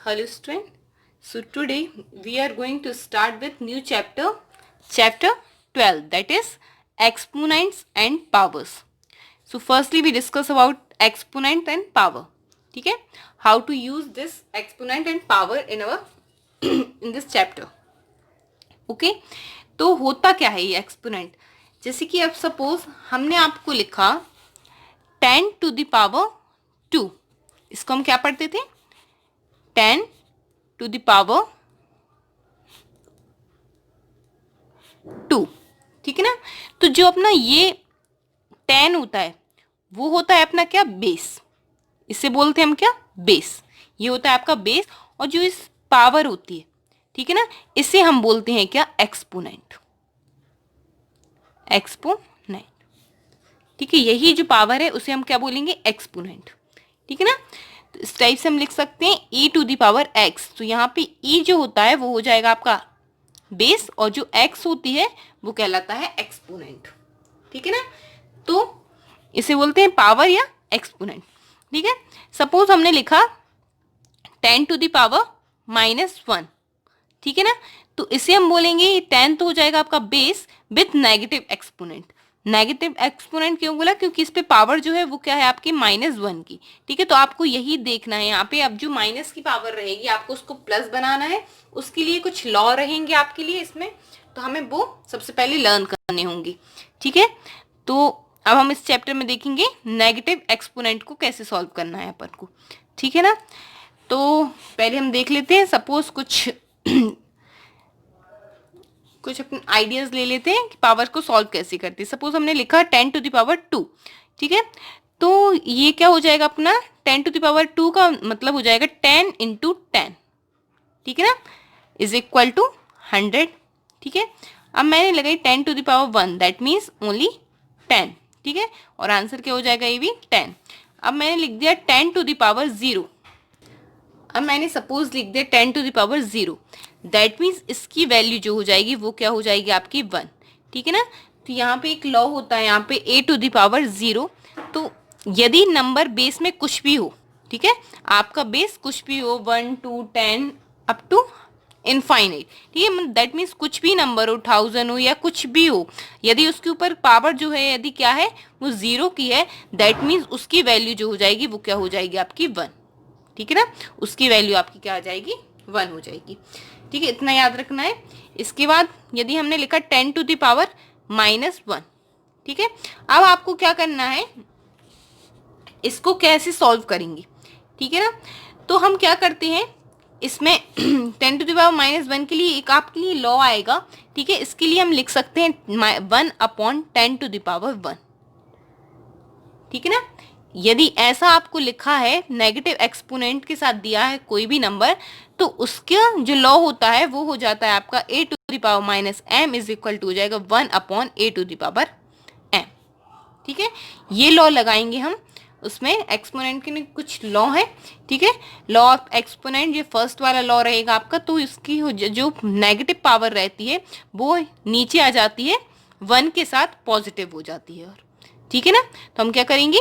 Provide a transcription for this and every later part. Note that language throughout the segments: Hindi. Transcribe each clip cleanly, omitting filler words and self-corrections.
Hello student. So today we are going to start with new chapter 12, that is exponents and powers. So firstly we discuss about exponent and power. ठीक है, how to use this exponent and power in our in this chapter. Okay, तो होता क्या है ये एक्सपोनेंट? जैसे कि अब सपोज हमने आपको लिखा 10 to the power 2, इसको हम क्या पढ़ते थे? 10 to the power 2, ठीक है ना? तो जो अपना ये 10 होता है वो होता है अपना क्या? बेस. इसे बोलते हैं हम क्या? बेस. ये होता है आपका बेस. और जो इस पावर होती है, ठीक है ना, इसे हम बोलते हैं क्या? एक्सपोनेंट. एक्सपोनेंट, ठीक है. यही जो पावर है उसे हम क्या बोलेंगे? एक्सपोनेंट. ठीक है ना? तो इस टाइप से हम लिख सकते हैं e to the power x. तो यहाँ पे e जो होता है वो हो जाएगा आपका बेस, और जो x होती है वो कहलाता है एक्सपोनेंट. ठीक है ना? तो इसे बोलते हैं पावर या एक्सपोनेंट. ठीक है. सपोज हमने लिखा 10 टू द पावर -1. ठीक है ना? तो इसे हम बोलेंगे 10 तो हो जाएगा आपका base with negative exponent. Negative exponent क्यों बोला? क्योंकि इस पे पावर जो है वो क्या है आपकी -1 की. ठीक है. तो आपको यही देखना है यहाँ पे. अब जो माइनस की पावर रहेगी आपको उसको प्लस बनाना है. उसके लिए कुछ लॉ रहेंगे आपके लिए इसमें, तो हमें वो सबसे पहले लर्न करने होंगे. ठीक है. तो अब हम इस चैप्टर में देखेंगे नेगेटिव एक्सपोनेंट को कैसे सॉल्व करना है अपन को. ठीक है ना? तो पहले हम देख लेते हैं. सपोज कुछ अपने आइडियाज ले लेते हैं कि पावर को सॉल्व कैसे करते हैं. सपोज हमने लिखा 10 टू द पावर 2. ठीक है. तो ये क्या हो जाएगा अपना? 10 टू द पावर 2 का मतलब हो जाएगा 10 इंटू 10. ठीक है ना? Is equal to 100. ठीक है. अब मैंने लगाई 10 to the power 1, that means only 10. ठीक है. और आंसर क्या हो जाएगा? ये भी 10. अब मैंने लिख दिया 10 टू द पावर 0. अब मैंने सपोज लिख दिया 10 to the power 0, that means इसकी वैल्यू जो हो जाएगी वो क्या हो जाएगी आपकी 1. ठीक है ना? तो यहाँ पे एक लॉ होता है यहाँ पे a टू द पावर 0. तो यदि नंबर बेस में कुछ भी हो, ठीक है, आपका बेस कुछ भी हो 1 2 10 अप टू इनफाइनाइट. ठीक है. दैट मीन्स कुछ भी नंबर हो, 1000 हो या कुछ भी हो, यदि उसके ऊपर पावर जो है यदि क्या है वो 0 की है, दैट मीन्स उसकी वैल्यू जो हो जाएगी वो क्या हो जाएगी आपकी 1. ठीक है ना? उसकी वैल्यू आपकी क्या आ जाएगी? 1 हो जाएगी. ठीक है. इतना याद रखना है. इसके बाद यदि हमने लिखा 10 टू द पावर -1. ठीक है. अब आपको क्या करना है, इसको कैसे सॉल्व करेंगे? ठीक है ना? तो हम क्या करते हैं इसमें 10 टू द पावर -1 के लिए एक आपके लिए लॉ आएगा. ठीक है. इसके लिए हम लिख सकते हैं 1/10 टू द पावर 1. ठीक है ना? यदि ऐसा आपको लिखा है, नेगेटिव एक्सपोनेंट के साथ दिया है कोई भी नंबर, तो उसका जो लॉ होता है वो हो जाता है आपका a to the power -m is equal to हो जाएगा 1/a to the power m. ठीक है. ये लॉ लगाएंगे हम. उसमें एक्सपोनेंट के कुछ लॉ है. ठीक है. लॉ ऑफ एक्सपोनेंट, ये फर्स्ट वाला लॉ रहेगा आपका. तो इसकी जो नेगेटिव पावर रहती है वो नीचे आ जाती है, 1 के साथ पॉजिटिव हो जाती है. और ठीक है ना? तो हम क्या करेंगे,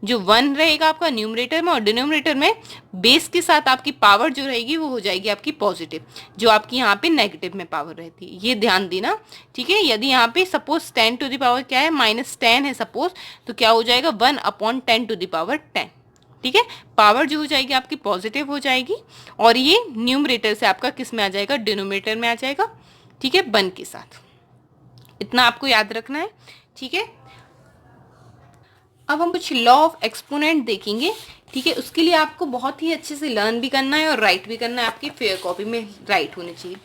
जो 1 रहेगा आपका न्यूमरेटर में और डिनोमिनेटर में, बेस के साथ आपकी पावर जो रहेगी वो हो जाएगी आपकी पॉजिटिव, जो आपकी यहाँ पे नेगेटिव में पावर रहती है. ये ध्यान देना. ठीक है. यदि यहाँ पे सपोज 10 टू द पावर क्या है -10 है सपोज, तो क्या हो जाएगा 1/10 टू द पावर 10. ठीक है. पावर जो हो जाएगी आपकी पॉजिटिव हो जाएगी, और ये न्यूमरेटर से आपका किस में आ जाएगा? डिनोमिनेटर में आ जाएगा. ठीक है. 1 के साथ. इतना आपको याद रखना है. ठीक है. अब हम कुछ लॉ ऑफ एक्सपोनेंट देखेंगे. ठीक है. उसके लिए आपको बहुत ही अच्छे से लर्न भी करना है और राइट भी करना है. आपकी फेयर कॉपी में राइट होनी चाहिए.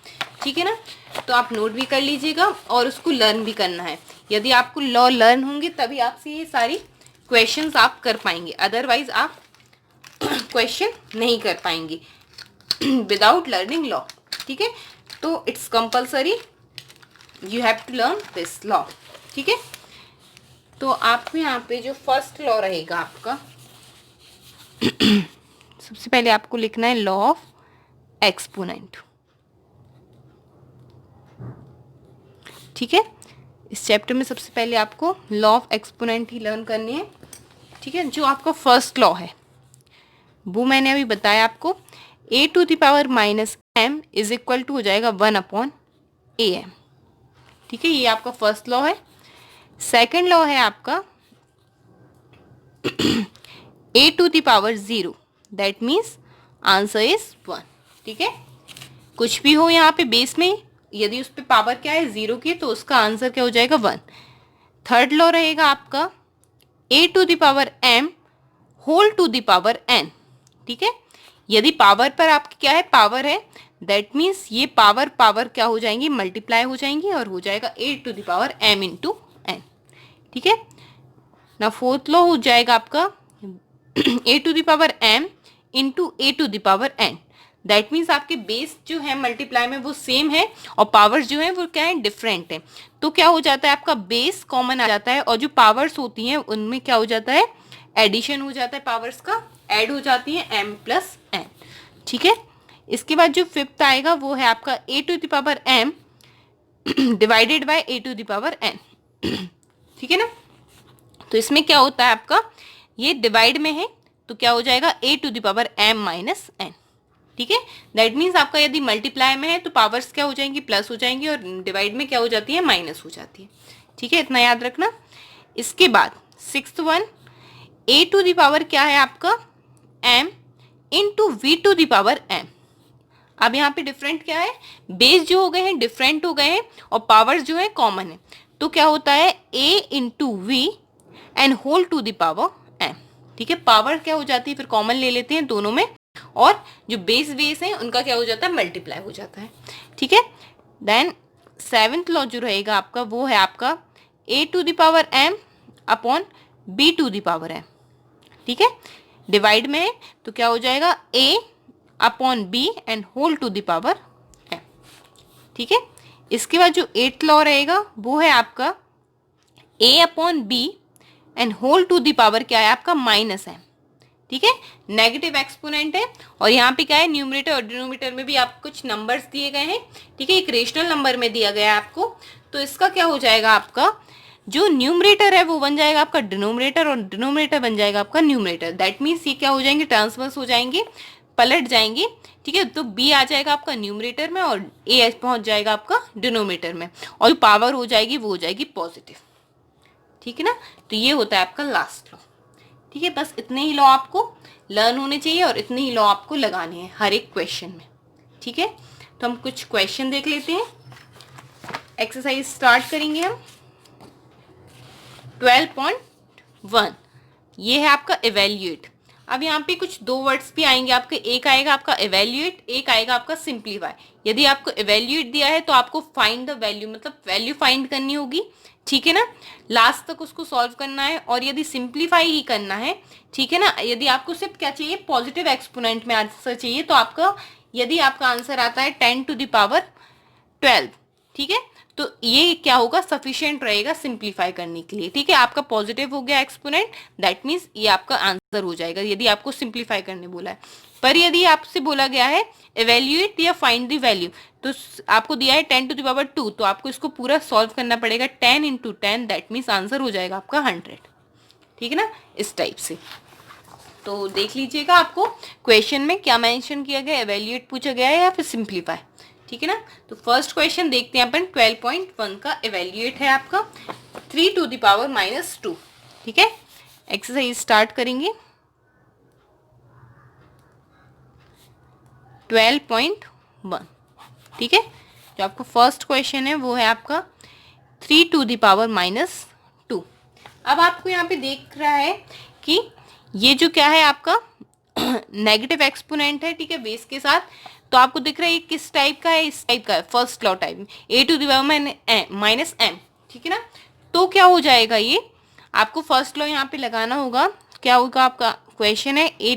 ठीक है ना? तो आप नोट भी कर लीजिएगा और उसको लर्न भी करना है. यदि आपको लॉ लर्न होंगे तभी आपसे ये सारी क्वेश्चंस आप कर पाएंगे, अदरवाइज आप क्वेश्चन नहीं कर पाएंगे विदाउट लर्निंग लॉ. ठीक है. तो it's compulsory, you have to learn this law. ठीक है. तो आपको यहाँ पे जो फर्स्ट लॉ रहेगा आपका सबसे पहले आपको लिखना है लॉ ऑफ एक्सपोनेंट. ठीक है. इस चैप्टर में सबसे पहले आपको law of exponent he learn करनी है. ठीक है. जो आपका फर्स्ट लॉ है वो मैंने अभी बताया आपको, a to the power minus m is equal to हो जाएगा 1/am। ठीक है, ये आपका फर्स्ट लॉ है। सेकंड लॉ है आपका a to the power 0, that means answer is 1। ठीक है, कुछ भी हो यहाँ पे बेस में, यदि उस पर पावर क्या है 0 की, तो उसका आंसर क्या हो जाएगा 1। थर्ड लॉ रहेगा आपका a to the power m whole to the power n। ठीक है, यदि पावर पर आपकी क्या है, पावर है, दैट मीन्स ये पावर पावर क्या हो जाएंगी, मल्टीप्लाई हो जाएंगी और हो जाएगा a to the power m into n. ठीक है ना, फोर्थ लॉ हो जाएगा आपका a to the power m into a to the power n। That means आपके बेस जो है मल्टीप्लाई में वो सेम है और पावर्स जो है वो क्या है, डिफरेंट है। तो क्या हो जाता है, आपका बेस कॉमन आ जाता है और जो पावर्स होती हैं उनमें क्या हो जाता है, एडिशन हो जाता है, पावर्स का ऐड हो जाती है m प्लस n। ठीक है, इसके बाद जो फिफ्थ आएगा वो है आपका a to the power m divided by a to the power n। ठीक है ना, तो इसमें क्या होता है आपका, ये डिवाइड में है तो क्या हो जाएगा a to the power m minus n। ठीक है, दैट मीन्स आपका यदि मल्टीप्लाई में है तो पावर्स क्या हो जाएंगी, प्लस हो जाएंगी, और डिवाइड में क्या हो जाती है, माइनस हो जाती है। ठीक है, इतना याद रखना। इसके बाद sixth one, a to the power क्या है आपका m into b to the power m। अब यहाँ पे डिफरेंट क्या है, बेस जो हो गए हैं डिफरेंट हो गए हैं और पावर्स जो है कॉमन है, तो क्या होता है a into b and whole to the power m। ठीक है, पावर क्या हो जाती है, फिर कॉमन ले लेते हैं दोनों में, और जो बेस है उनका क्या हो जाता है, मल्टीप्लाई हो जाता है। ठीक है, देन सेवेंथ लॉ जो रहेगा आपका वो है आपका a to the power m upon b to the power m। ठीक है, डिवाइड में है तो क्या हो जाएगा a upon b and whole to the power m। ठीक है, इसके बाद जो एट्थ लॉ रहेगा वो है आपका a upon b and whole to the power क्या है आपका, माइनस m। ठीक है, नेगेटिव एक्सपोनेंट है और यहाँ पे क्या है, न्यूमरेटर और डिनोमिनेटर में भी आपको कुछ नंबर्स दिए गए हैं। ठीक है, एक रेशनल नंबर में दिया गया है आपको, तो इसका क्या हो जाएगा, आपका जो न्यूमरेटर है वो बन जाएगा आपका डिनोमिनेटर और डिनोमिनेटर बन जाएगा आपका न्यूमरेटर। दैट मीन्स ये क्या हो जाएंगे, ट्रांसवर्स हो जाएंगे, पलट जाएंगे। ठीक है, तो b आ जाएगा आपका न्यूमरेटर में और a पहुंच जाएगा आपका डिनोमिनेटर में, और पावर हो जाएगी वो हो जाएगी पॉजिटिव। ठीक है ना, तो ये होता है आपका लास्ट लॉ। ठीक है, बस इतने ही लॉ आपको लर्न होने चाहिए और इतने ही लॉ आपको लगाने हैं हर एक क्वेश्चन में। ठीक है, तो हम कुछ क्वेश्चन देख लेते हैं। एक्सरसाइज स्टार्ट करेंगे हम। 12.1 ये है आपका इवेल्युएट। अब यहाँ पे कुछ दो वर्ड्स भी आएंगे आपके, एक आएगा आपका इवेल्युएट, एक आएगा आपका सिंप्लीफाई। यदि आपको इवेल्युएट दिया है तो आपको फाइंड द वैल्यू, मतलब वैल्यू फाइंड करनी होगी। ठीक है ना, लास्ट तक उसको सॉल्व करना है। और यदि सिंप्लीफाई ही करना है, ठीक है ना, यदि आपको सिर्फ क्या चाहिए, पॉजिटिव एक्सपोनेंट में आंसर चाहिए, तो आपका यदि आपका आंसर आता है 10 टू द पावर 12, ठीक है, तो ये क्या होगा, सफिशिएंट रहेगा सिंप्लीफाई करने के लिए। ठीक है, आपका पॉजिटिव हो गया एक्सपोनेंट, दैट मीन्स ये आपका आंसर हो जाएगा यदि आपको सिंप्लीफाई करने बोला है। पर यदि आपसे बोला गया है इवेल्युएट या फाइंड द वैल्यू, तो आपको दिया है 10 टू द पावर 2, तो आपको इसको पूरा सॉल्व करना पड़ेगा। 10 इंटू 10, दैट मीन्स आंसर हो जाएगा आपका 100। ठीक है ना, इस टाइप से। तो देख लीजिएगा आपको क्वेश्चन में क्या मेंशन किया गया, इवेल्युएट पूछा गया है या फिर सिंप्लीफाई। ठीक है ना, तो फर्स्ट क्वेश्चन देखते हैं अपन। 12.1 का इवेल्युएट है आपका 3 टू द पावर -2। ठीक है, एक्सरसाइज स्टार्ट करेंगे। 12.1, ठीक है, जो आपका फर्स्ट क्वेश्चन है वो है आपका 3 टू द पावर -2। अब आपको यहाँ पे देख रहा है कि ये जो क्या है आपका नेगेटिव एक्सपोनेंट है, ठीक है, बेस के साथ। तो आपको दिख रहा है ये किस टाइप का है, इस टाइप का है, first law type, a to the power minus m. ठीक है ना, तो क्या हो जाएगा, ये आपको फर्स्ट लॉ यहाँ पे लगाना होगा। क्या होगा, आपका क्वेश्चन है 3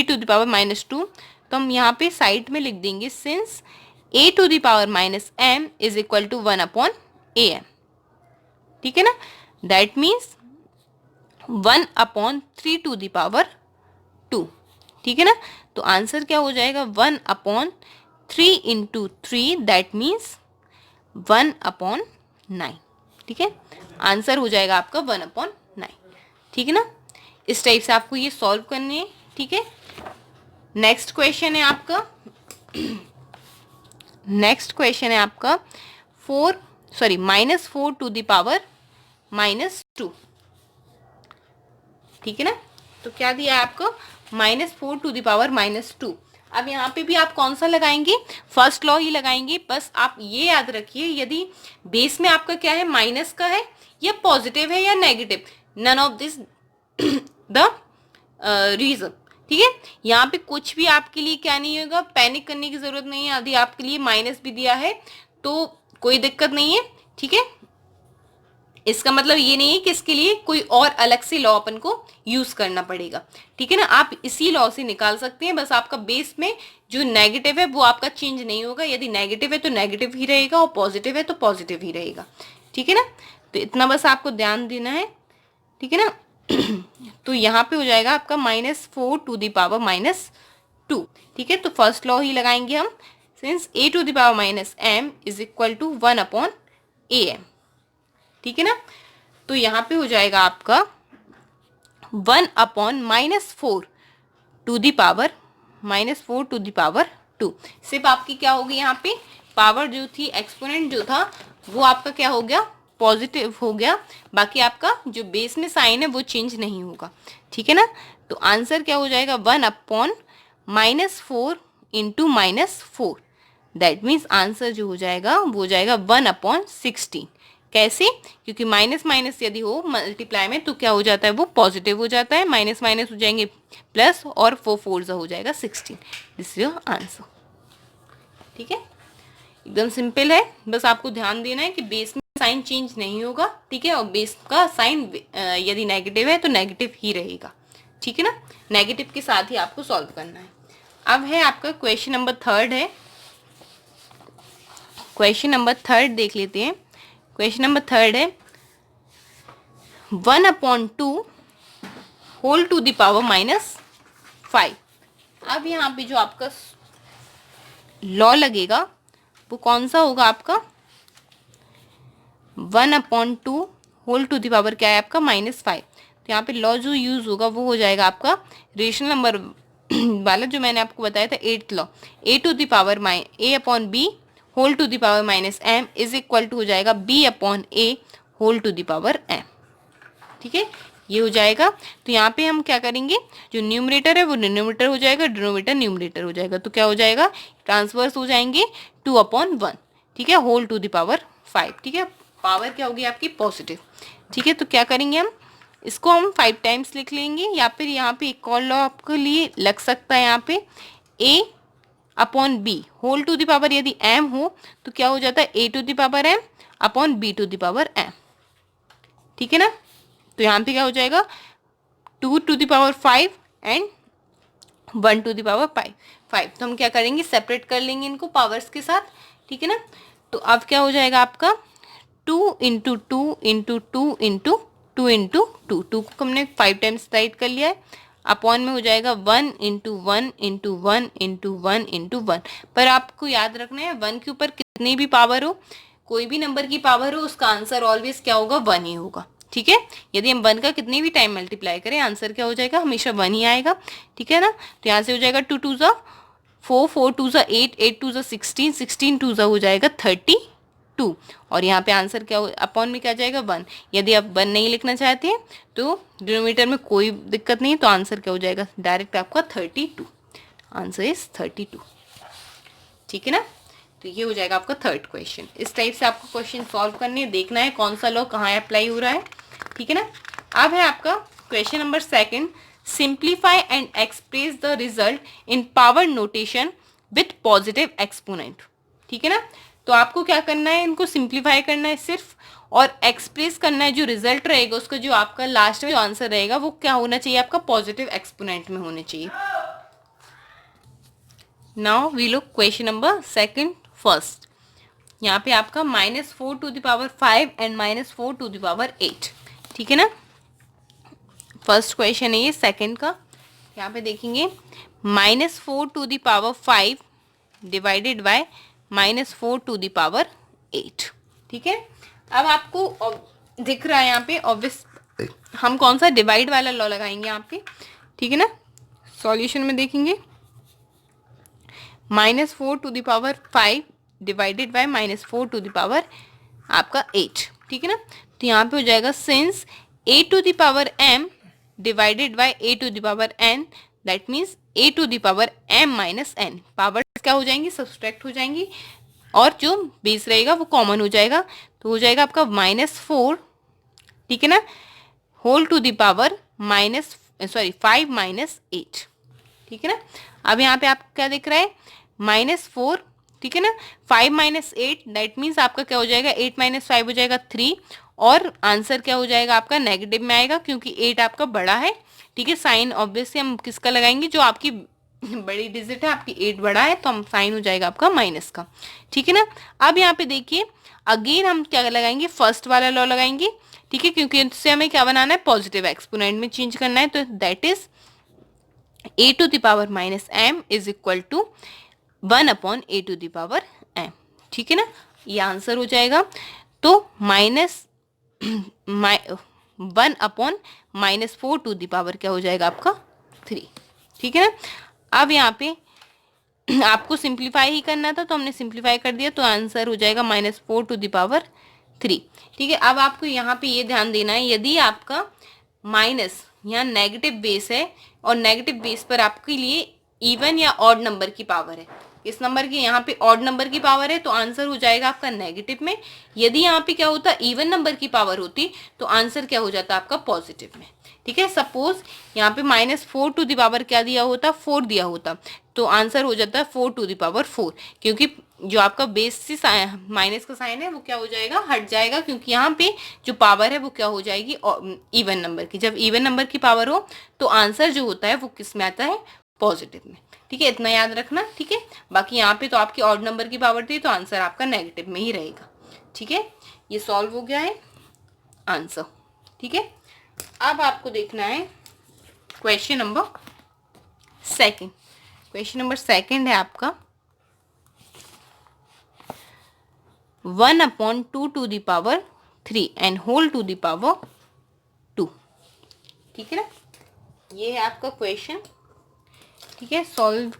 टू द पावर -2, तो हम यहाँ पे साइड में लिख देंगे since a to the power -m is equal to 1/am। ठीक है ना, that means 1/3 to the power 2। ठीक है ना, तो आंसर क्या हो जाएगा, 1/3 इंटू 3, दैट मीन्स 1/9। ठीक है, आंसर हो जाएगा आपका 1/9। ठीक है ना, इस टाइप से आपको ये सॉल्व करने हैं। ठीक है, नेक्स्ट क्वेश्चन है आपका -4 टू द पावर -2। ठीक है ना। तो क्या दिया है आपको, -4 टू द पावर -2। अब यहाँ पे भी आप कौन सा लगाएंगे, फर्स्ट लॉ ही लगाएंगे। बस आप ये याद रखिए, यदि बेस में आपका क्या है, माइनस का है या पॉजिटिव है या negative, none of this the reason. ठीक है, यहाँ पे कुछ भी आपके लिए क्या नहीं होगा, पैनिक करने की जरूरत नहीं है। यदि आपके लिए माइनस भी दिया है तो कोई दिक्कत नहीं है। ठीक है, इसका मतलब ये नहीं है कि इसके लिए कोई और अलग से लॉ अपन को यूज करना पड़ेगा। ठीक है ना, आप इसी लॉ से निकाल सकते हैं। बस आपका बेस में जो नेगेटिव है वो आपका चेंज नहीं होगा। यदि नेगेटिव है तो नेगेटिव ही रहेगा और पॉजिटिव है तो पॉजिटिव ही रहेगा। ठीक है ना, तो इतना बस आपको ध्यान देना है। ठीक है ना, तो यहाँ पे हो जाएगा आपका -4 टू द पावर -2। ठीक है, तो फर्स्ट लॉ ही लगाएंगे हम, since a to the power -m is equal to 1/am। ठीक है ना, तो यहाँ पे हो जाएगा आपका 1/-4 to the power -4 to the power 2। सिर्फ आपकी क्या होगी, यहाँ पे पावर जो थी, एक्सपोनेंट जो था वो आपका क्या हो गया, पॉजिटिव हो गया। बाकी आपका जो बेस में साइन है वो चेंज नहीं होगा। ठीक है ना, तो आंसर क्या हो जाएगा, 1/-4 इंटू -4। दैट मीन्स आंसर जो हो जाएगा वो हो जाएगा 1/16। कैसे, क्योंकि माइनस माइनस यदि हो मल्टीप्लाई में तो क्या हो जाता है, वो पॉजिटिव हो जाता है। माइनस माइनस हो जाएंगे प्लस, और 4 4 हो जाएगा 16। This is your answer. ठीक है, एकदम सिंपल है। बस आपको ध्यान देना है कि बेस में साइन चेंज नहीं होगा। ठीक है, और बेस का साइन यदि नेगेटिव है तो नेगेटिव ही रहेगा। ठीक है ना, नेगेटिव के साथ ही आपको सॉल्व करना है। अब है आपका क्वेश्चन नंबर 3 है। क्वेश्चन नंबर 3 देख लेते हैं। क्वेश्चन नंबर 3 है 1/2 होल टू द पावर -5। अब यहाँ पे जो आपका लॉ लगेगा वो कौन सा होगा आपका, 1/2 होल टू द पावर क्या है आपका -5। तो यहाँ पे लॉ जो यूज होगा वो हो जाएगा आपका रेशनल नंबर वाला जो मैंने आपको बताया था, 8th law, a to the power a/b whole to the power -m is equal to हो जाएगा b/a whole to the power m। ठीक है, ये हो जाएगा। तो यहाँ पे हम क्या करेंगे, जो न्यूमरेटर है वो डिनोमिनेटर हो जाएगा, डिनोमिनेटर न्यूमरेटर हो जाएगा। तो क्या हो जाएगा, ट्रांसवर्स हो जाएंगे 2/1। ठीक है, होल टू द पावर 5। ठीक है, पावर क्या होगी आपकी, पॉजिटिव। ठीक है, तो क्या करेंगे हम, इसको हम 5 टाइम्स लिख लेंगे, या फिर यहाँ पे एक और लॉ आपके लिए लग सकता है। यहाँ पे a/b whole to the power यदि m हो तो क्या हो जाता है, a to the power m upon b to the power m। ठीक है ना, तो यहाँ पे क्या हो जाएगा, 2 to the power 5 and 1 to the power 5। तो हम क्या करेंगे, सेपरेट कर लेंगे इनको पावर्स के साथ। ठीक है ना, तो अब क्या हो जाएगा आपका 2 इंटू 2 इंटू 2 इंटू 2 इंटू 2। 2 को हमने 5 टाइम्स राइट कर लिया है, अपॉन में हो जाएगा 1 इंटू 1 इंटू 1 इंटू 1 इंटू 1। पर आपको याद रखना है 1 के ऊपर कितनी भी पावर हो, कोई भी नंबर की पावर हो, उसका आंसर ऑलवेज क्या होगा, 1 ही होगा। ठीक है, यदि हम 1 का कितनी भी टाइम मल्टीप्लाई करें आंसर क्या हो जाएगा, हमेशा 1 ही आएगा। ठीक है ना, तो यहाँ से हो जाएगा 2 2 ज़ा 4 4 2 ज़ा 8 8 2 ज़ा 16 16 2 ज़ा हो जाएगा 32। और यहाँ पे आंसर क्या हो, अपॉन में क्या जाएगा 1। यदि आप 1 नहीं लिखना चाहते हैं तो डिनोमिनेटर में कोई दिक्कत नहीं, तो आंसर क्या हो जाएगा, डायरेक्ट आपका 32। Answer is 32। ठीक है ना, तो ये हो जाएगा आपका 3rd क्वेश्चन। इस टाइप से आपको क्वेश्चन सॉल्व करने, देखना है कौन सा लॉ कहाँ अप्लाई हो रहा है। ठीक है ना, अब है आपका question number 2, simplify and express the result in power notation with positive exponent. ठीक है ना, तो आपको क्या करना है, इनको सिंप्लीफाई करना है सिर्फ, और एक्सप्रेस करना है जो रिजल्ट रहेगा उसका, जो आपका लास्ट में जो आंसर रहेगा वो क्या होना चाहिए आपका, पॉजिटिव एक्सपोनेंट में होना चाहिए। Now we look question number 2 first. यहाँ पे आपका -4 to the power 5 and -4 to the power 8। ठीक है ना, फर्स्ट क्वेश्चन है ये, सेकंड का। यहाँ पे देखेंगे -4 to the power 5 divided by -4 to the power 8। ठीक है, अब आपको दिख रहा है यहाँ पे ऑब्वियस, हम कौन सा डिवाइड वाला लॉ लगाएंगे यहाँ पे। ठीक है ना, सॉल्यूशन में देखेंगे -4⁵ डिवाइडेड बाय -4⁵ आपका 8, ठीक है ना। तो यहाँ पे हो जाएगा since a⁴m divided by a⁴n, that means a⁴m - n, power क्या हो जाएंगी, सब्सट्रैक्ट हो जाएंगी और जो बेस रहेगा वो कॉमन हो जाएगा। तो हो जाएगा आपका -4, ठीक है ना, होल टू द पावर -5 - 8, ठीक है ना। अब यहाँ पे आपको क्या दिख रहा है, -4, ठीक है ना, 5 - 8, दैट मीन्स आपका क्या हो जाएगा, 8 - 5 हो जाएगा 3, और आंसर क्या हो जाएगा आपका, नेगेटिव में आएगा क्योंकि 8 आपका बड़ा है, ठीक है। साइन ऑब्वियसली हम किसका लगाएंगे, जो आपकी बड़ी डिजिट है, आपकी 8 बड़ा है तो हम साइन हो जाएगा आपका माइनस का, ठीक है ना। अब यहाँ पे देखिए अगेन हम क्या लगाएंगे, फर्स्ट वाला लॉ लगाएंगे, ठीक है, क्योंकि इससे हमें क्या बनाना है, पॉजिटिव एक्सपोनेंट में चेंज करना है। तो that is a⁴ -m is equal to 1/a⁴m, ठीक है ना, ये आंसर हो जाएगा। तो -1/-4 क्या हो जाएगा आपका 3, ठीक है ना। अब यहाँ पे आपको सिंप्लीफाई ही करना था तो हमने सिंप्लीफाई कर दिया, तो आंसर हो जाएगा -4⁵, ठीक है। अब आपको यहाँ पे ये ध्यान देना है, यदि आपका माइनस यहाँ नेगेटिव बेस है और नेगेटिव बेस पर आपके लिए इवन या ऑड नंबर की पावर है, इस नंबर की यहाँ पे ऑड नंबर की पावर है तो आंसर हो जाएगा आपका नेगेटिव में। यदि यहाँ पे क्या होता, इवन नंबर की पावर होती तो आंसर क्या हो जाता आपका पॉजिटिव में, ठीक है। सपोज यहाँ पे -4 क्या दिया होता, 4 दिया होता, तो आंसर हो जाता है 4⁴, क्योंकि जो आपका बेस से माइनस का साइन है वो क्या हो जाएगा, हट जाएगा, क्योंकि यहाँ पे जो पावर है वो क्या हो जाएगी, इवन नंबर की। जब इवन नंबर की पावर हो तो आंसर जो होता है वो किस में आता है, पॉजिटिव में, ठीक है, इतना याद रखना, ठीक है। बाकी यहाँ पे तो आपकी ऑड नंबर की पावर थी तो आंसर आपका नेगेटिव में ही रहेगा, ठीक है। ये सॉल्व हो गया है आंसर, ठीक है। अब आपको देखना है question number second. Question number second है आपका 1/2⁵ and whole to the power 2, ठीक है ना। ये है आपका क्वेश्चन, ठीक है। सॉल्व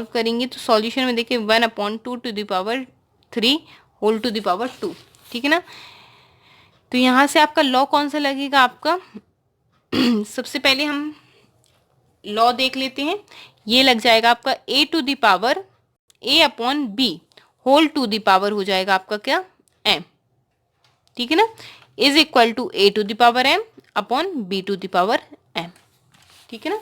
करेंगे तो सॉल्यूशन में देखिए 1/2⁵ होल टू द पावर 2, ठीक है ना। तो यहाँ से आपका लॉ कौन सा लगेगा आपका सबसे पहले हम लॉ देख लेते हैं। ये लग जाएगा आपका a/b whole to the power हो जाएगा आपका क्या, m, ठीक है ना, is equal to a⁴m upon b⁴m, ठीक है ना।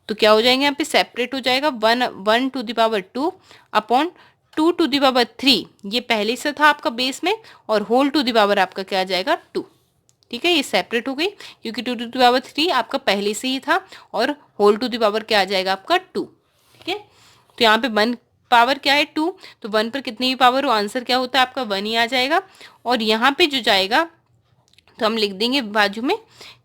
तो क्या हो जाएंगे यहाँ पे, सेपरेट हो जाएगा 1/2 अपॉन 2⁵, ये पहले से था आपका बेस में, और होल टू द पावर आपका क्या आ जाएगा 2, ठीक है। ये सेपरेट हो गई क्योंकि 2⁵ आपका पहले से ही था, और होल टू द पावर क्या आ जाएगा आपका 2, ठीक है। तो यहाँ पे 1 पावर क्या है 2, तो 1 पर कितनी भी पावर हो आंसर क्या होता है आपका 1 ही आ जाएगा। और यहाँ पे जो जाएगा तो हम लिख देंगे बाजू में,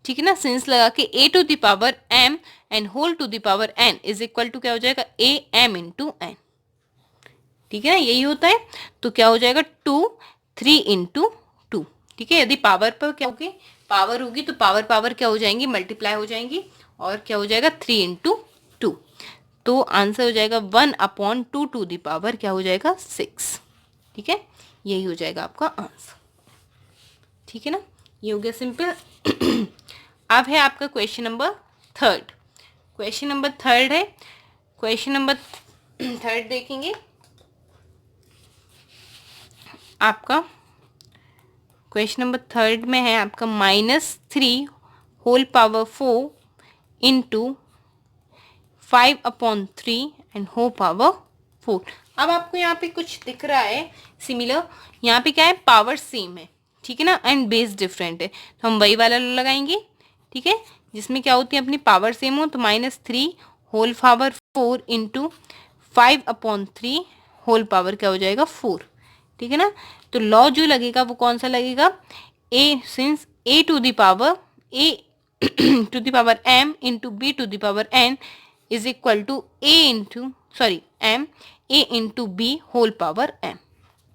ठीक है ना, सिंस लगा के a⁴m and whole to the power n is equal to क्या हो जाएगा am × n, ठीक है ना, यही होता है। तो क्या हो जाएगा 2 3 × 2, ठीक है। यदि पावर पर क्या होगी, पावर होगी तो पावर क्या हो जाएंगी, मल्टीप्लाई हो जाएंगी, और क्या हो जाएगा 3 × 2, तो आंसर हो जाएगा 1/2 क्या हो जाएगा 6, ठीक है। यही हो जाएगा आपका आंसर, ठीक है ना, ये हो गया सिंपल। अब है आपका question number third. Question number third है, क्वेश्चन नंबर थर्ड देखेंगे आपका। क्वेश्चन नंबर थर्ड में है आपका -3 whole power 4 into 5/3 and whole power 4। अब आपको यहाँ पे कुछ दिख रहा है सिमिलर, यहाँ पे क्या है, पावर सेम है, ठीक है ना, एंड बेस डिफरेंट है, तो हम वही वाला लगाएंगे, ठीक है, जिसमें क्या होती है अपनी पावर सेम हो। तो -3 whole power 4 into 5/3 whole power क्या हो जाएगा 4, ठीक है ना। तो लॉ जो लगेगा वो कौन सा लगेगा, since a⁴m into b⁴n is equal to m a into b whole power m,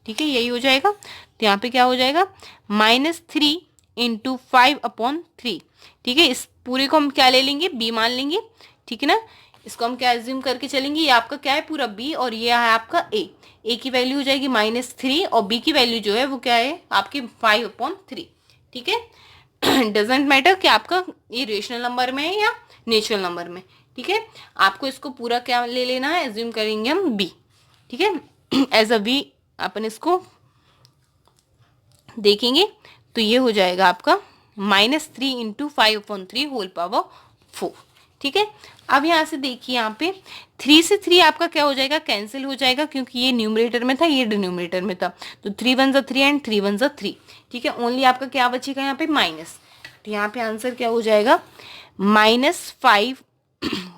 ठीक है, यही हो जाएगा। तो यहाँ पे क्या हो जाएगा -3 × 5/3, ठीक है। इस पूरे को हम क्या ले लेंगे, b मान लेंगे, ठीक है ना। इसको हम क्या एज्यूम करके चलेंगे, ये आपका क्या है पूरा b और ये है आपका a की वैल्यू हो जाएगी -3 और b की वैल्यू जो है वो क्या है आपकी 5/3, ठीक है। डजेंट मैटर कि आपका ये रेशनल नंबर में है या नेचुरल नंबर में, ठीक है। आपको इसको पूरा क्या ले लेना है, एज्यूम करेंगे हम b, ठीक है। एज अ v अपन इसको देखेंगे तो ये हो जाएगा आपका -3 इंटू 5/3 होल पावर 4, ठीक है। अब यहाँ से देखिए यहाँ पे 3 से 3 आपका क्या हो जाएगा, कैंसिल हो जाएगा, क्योंकि ये न्यूमरेटर में था ये डिनोमिनेटर में था, तो 3 1 3 एंड 3 1 3, ठीक है। ओनली आपका क्या बचेगा यहाँ पे माइनस, तो यहाँ पे आंसर क्या हो जाएगा -5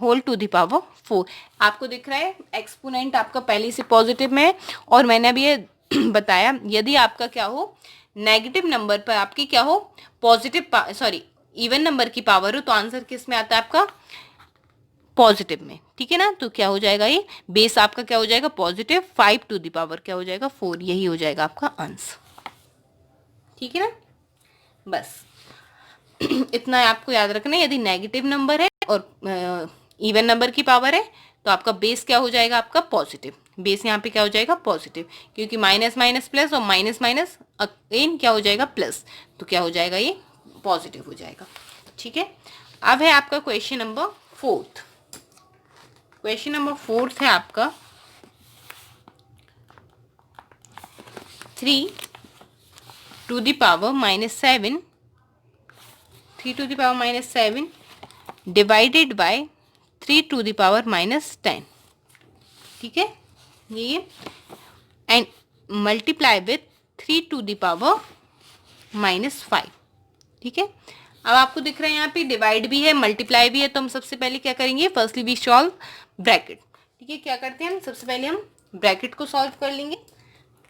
होल टू द पावर 4। आपको दिख रहा है एक्सपोनेंट आपका पहले से पॉजिटिव में है, और मैंने अभी ये बताया यदि आपका क्या हो नेगेटिव नंबर पर आपकी क्या हो पॉजिटिव सॉरी इवन नंबर की पावर हो तो आंसर किस में आता है आपका पॉजिटिव में, ठीक है ना। तो क्या हो जाएगा ये बेस आपका क्या हो जाएगा पॉजिटिव, 5 टू द पावर क्या हो जाएगा 4, यही हो जाएगा आपका आंसर, ठीक है ना। बस इतना आपको याद रखना है, यदि नेगेटिव नंबर है और इवन नंबर की पावर है तो आपका बेस क्या हो जाएगा आपका पॉजिटिव, बेस यहाँ पे क्या हो जाएगा पॉजिटिव, क्योंकि माइनस माइनस प्लस और माइनस माइनस अगेन क्या हो जाएगा प्लस, तो क्या हो जाएगा ये पॉजिटिव हो जाएगा, ठीक है। अब है आपका क्वेश्चन नंबर 4। क्वेश्चन नंबर 4 है आपका 3 to the power -7, 3 to the power -7 divided by 3 to the power -10, ठीक है ये, and multiply with 3 to the power -5, ठीक है। अब आपको दिख रहा है यहाँ पे डिवाइड भी है मल्टीप्लाई भी है, तो हम सबसे पहले क्या करेंगे फर्स्टली वी सॉल्व ब्रैकेट, ठीक है। क्या करते हैं हम सबसे पहले हम ब्रैकेट को सॉल्व कर लेंगे,